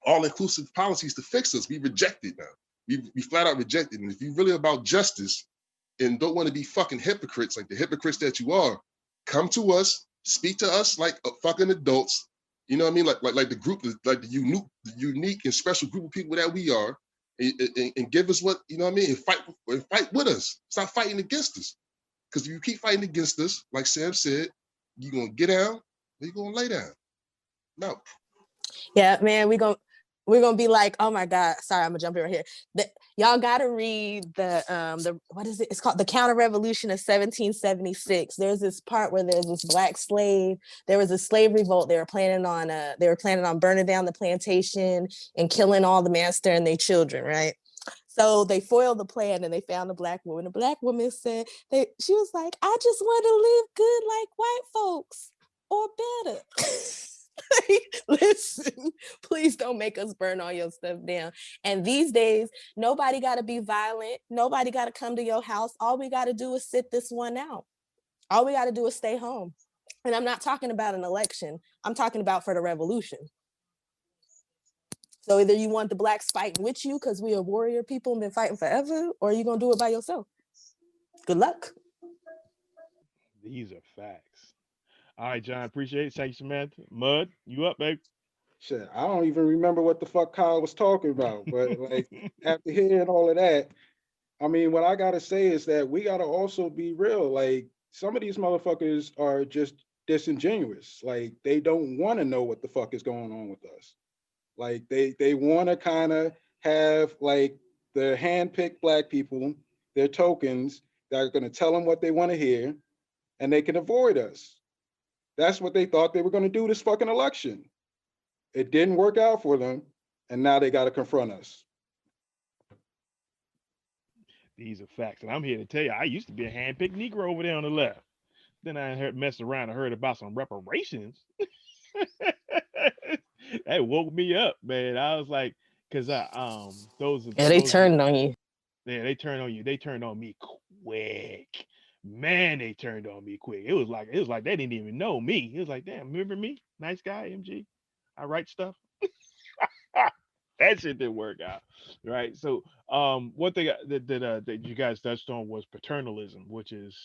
all-inclusive policies to fix us. We reject it now. We flat out reject it. And if you're really about justice and don't want to be fucking hypocrites, like the hypocrites that you are, come to us, speak to us like fucking adults. You know what I mean? Like the group, like the unique and special group of people that we are, and give us what, you know what I mean? And fight with us. Stop fighting against us. Because if you keep fighting against us, like Sam said, you're gonna get down or you're gonna lay down. No. Yeah, man, we're gonna be like, oh my God, sorry, I'm gonna jump in right here. Y'all gotta read the what is it? It's called The Counter Revolution of 1776. There's this part where there's this black slave. There was a slave revolt. They were planning on burning down the plantation and killing all the master and their children, right? So they foiled the plan and they found a black woman. The black woman said she was like, I just want to live good like white folks or better. Listen, please don't make us burn all your stuff down. And these days, nobody got to be violent. Nobody got to come to your house. All we got to do is sit this one out. All we got to do is stay home. And I'm not talking about an election. I'm talking about for the revolution. So either you want the blacks fighting with you because we are warrior people and been fighting forever, or you going to do it by yourself. Good luck. These are facts. All right, John, appreciate it. Thank you, Samantha. Mud, you up, babe? Shit, I don't even remember what the fuck Kyle was talking about. But like after hearing all of that, I mean, what I gotta say is that we gotta also be real. Like some of these motherfuckers are just disingenuous. Like they don't want to know what the fuck is going on with us. Like they want to kind of have like the handpicked black people, their tokens that are gonna tell them what they want to hear, and they can avoid us. That's what they thought they were gonna do this fucking election. It didn't work out for them, and now they got to confront us. These are facts. And I'm here to tell you, I used to be a hand-picked Negro over there on the left. Then I heard messed around and heard about some reparations. That woke me up, man. I was like, because They turned on you. Yeah, they turned on you. They turned on me quick. Man, they turned on me quick. It was like they didn't even know me. It was like, damn, remember me? Nice guy, MG. I write stuff. That shit didn't work out, right? So, one thing that you guys touched on was paternalism, which is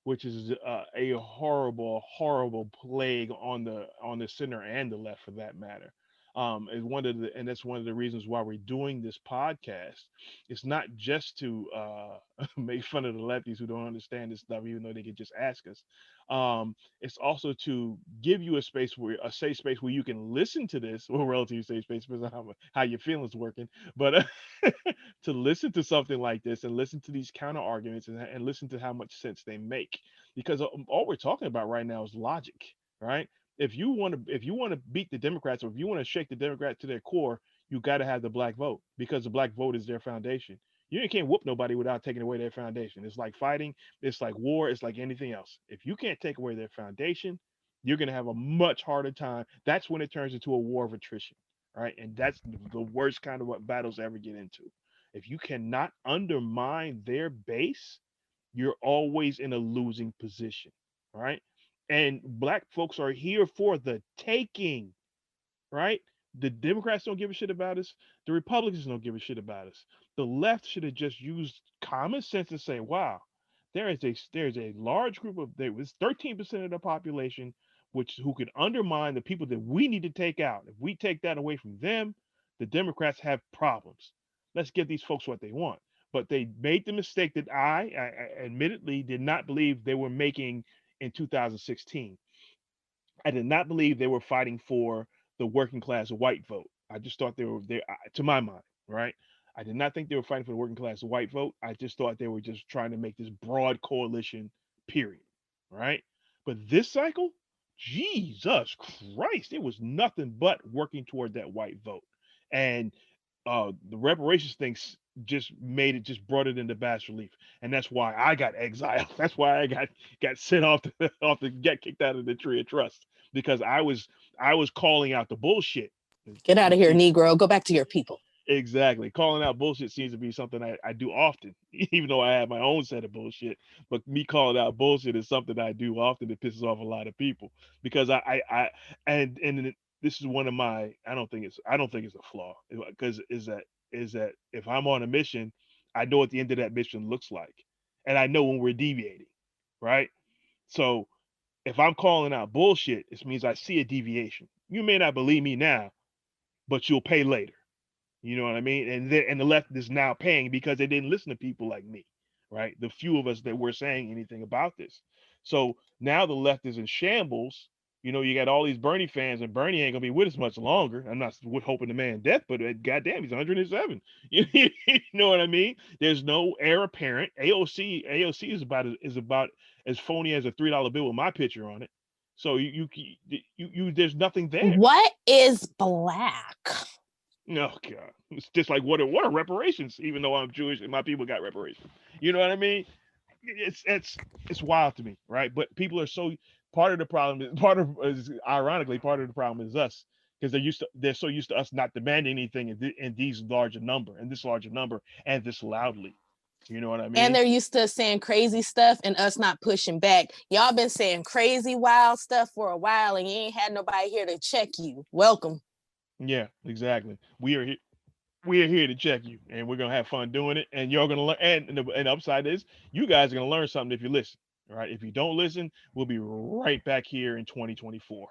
a horrible plague on the center and the left for that matter. And that's one of the reasons why we're doing this podcast. It's not just to make fun of the lefties who don't understand this stuff, even though they could just ask us. It's also to give you a safe space where you can listen to this, well, relatively safe space, depends on how your feelings working, but to listen to something like this and listen to these counter arguments and listen to how much sense they make, because all we're talking about right now is logic, right? If you want to beat the Democrats, or if you want to shake the Democrats to their core, you got to have the black vote, because the black vote is their foundation. You can't whoop nobody without taking away their foundation. It's like fighting, it's like war, it's like anything else. If you can't take away their foundation, you're going to have a much harder time. That's when it turns into a war of attrition, right? And that's the worst kind of what battles ever get into. If you cannot undermine their base, you're always in a losing position, right? And black folks are here for the taking, right? The Democrats don't give a shit about us. The Republicans don't give a shit about us. The left should have just used common sense and say, wow, there's a large group of, there was 13% of the population who could undermine the people that we need to take out. If we take that away from them, the Democrats have problems. Let's give these folks what they want. But they made the mistake that I admittedly did not believe they were making in 2016. I did not believe they were fighting for the working class white vote. I just thought they were there, to my mind, right? I did not think they were fighting for the working class white vote. I just thought they were just trying to make this broad coalition, period, right? But this cycle, Jesus Christ, it was nothing but working toward that white vote. And the reparations things just brought it into bas relief, and that's why I got exiled. That's why I got sent get kicked out of the tree of trust, because I was calling out the bullshit. Get out of here, Negro. Go back to your people. Exactly. Calling out bullshit seems to be something I do often, even though I have my own set of bullshit. But me calling out bullshit is something I do often that pisses off a lot of people, because and this is one of my, I don't think it's a flaw, because is that if I'm on a mission, I know what the end of that mission looks like, and I know when we're deviating, right? So if I'm calling out bullshit, it means I see a deviation. You may not believe me now, but you'll pay later. You know what I mean? And the left is now paying because they didn't listen to people like me, right? The few of us that were saying anything about this. So now the left is in shambles. You got all these Bernie fans, and Bernie ain't gonna be with us much longer. I'm not hoping the man death, but goddamn, he's 107. You know what I mean? There's no heir apparent. AOC is about as phony as a $3 bill with my picture on it. So you there's nothing there. What is black? Oh God, it's just like what are reparations? Even though I'm Jewish and my people got reparations, you know what I mean? It's wild to me, right? But people are part of the problem is ironically part of the problem is us, because they're so used to us not demanding anything in this larger number and this loudly. You know what I And mean? they're used to saying crazy stuff and us not pushing back. Y'all been saying crazy, wild stuff for a while, and you ain't had nobody here to check you. Welcome. Yeah, exactly. We are here to check you, and we're gonna have fun doing it. And you're gonna learn. And the upside is, you guys are gonna learn something if you listen. All right. If you don't listen, we'll be right back here in 2024.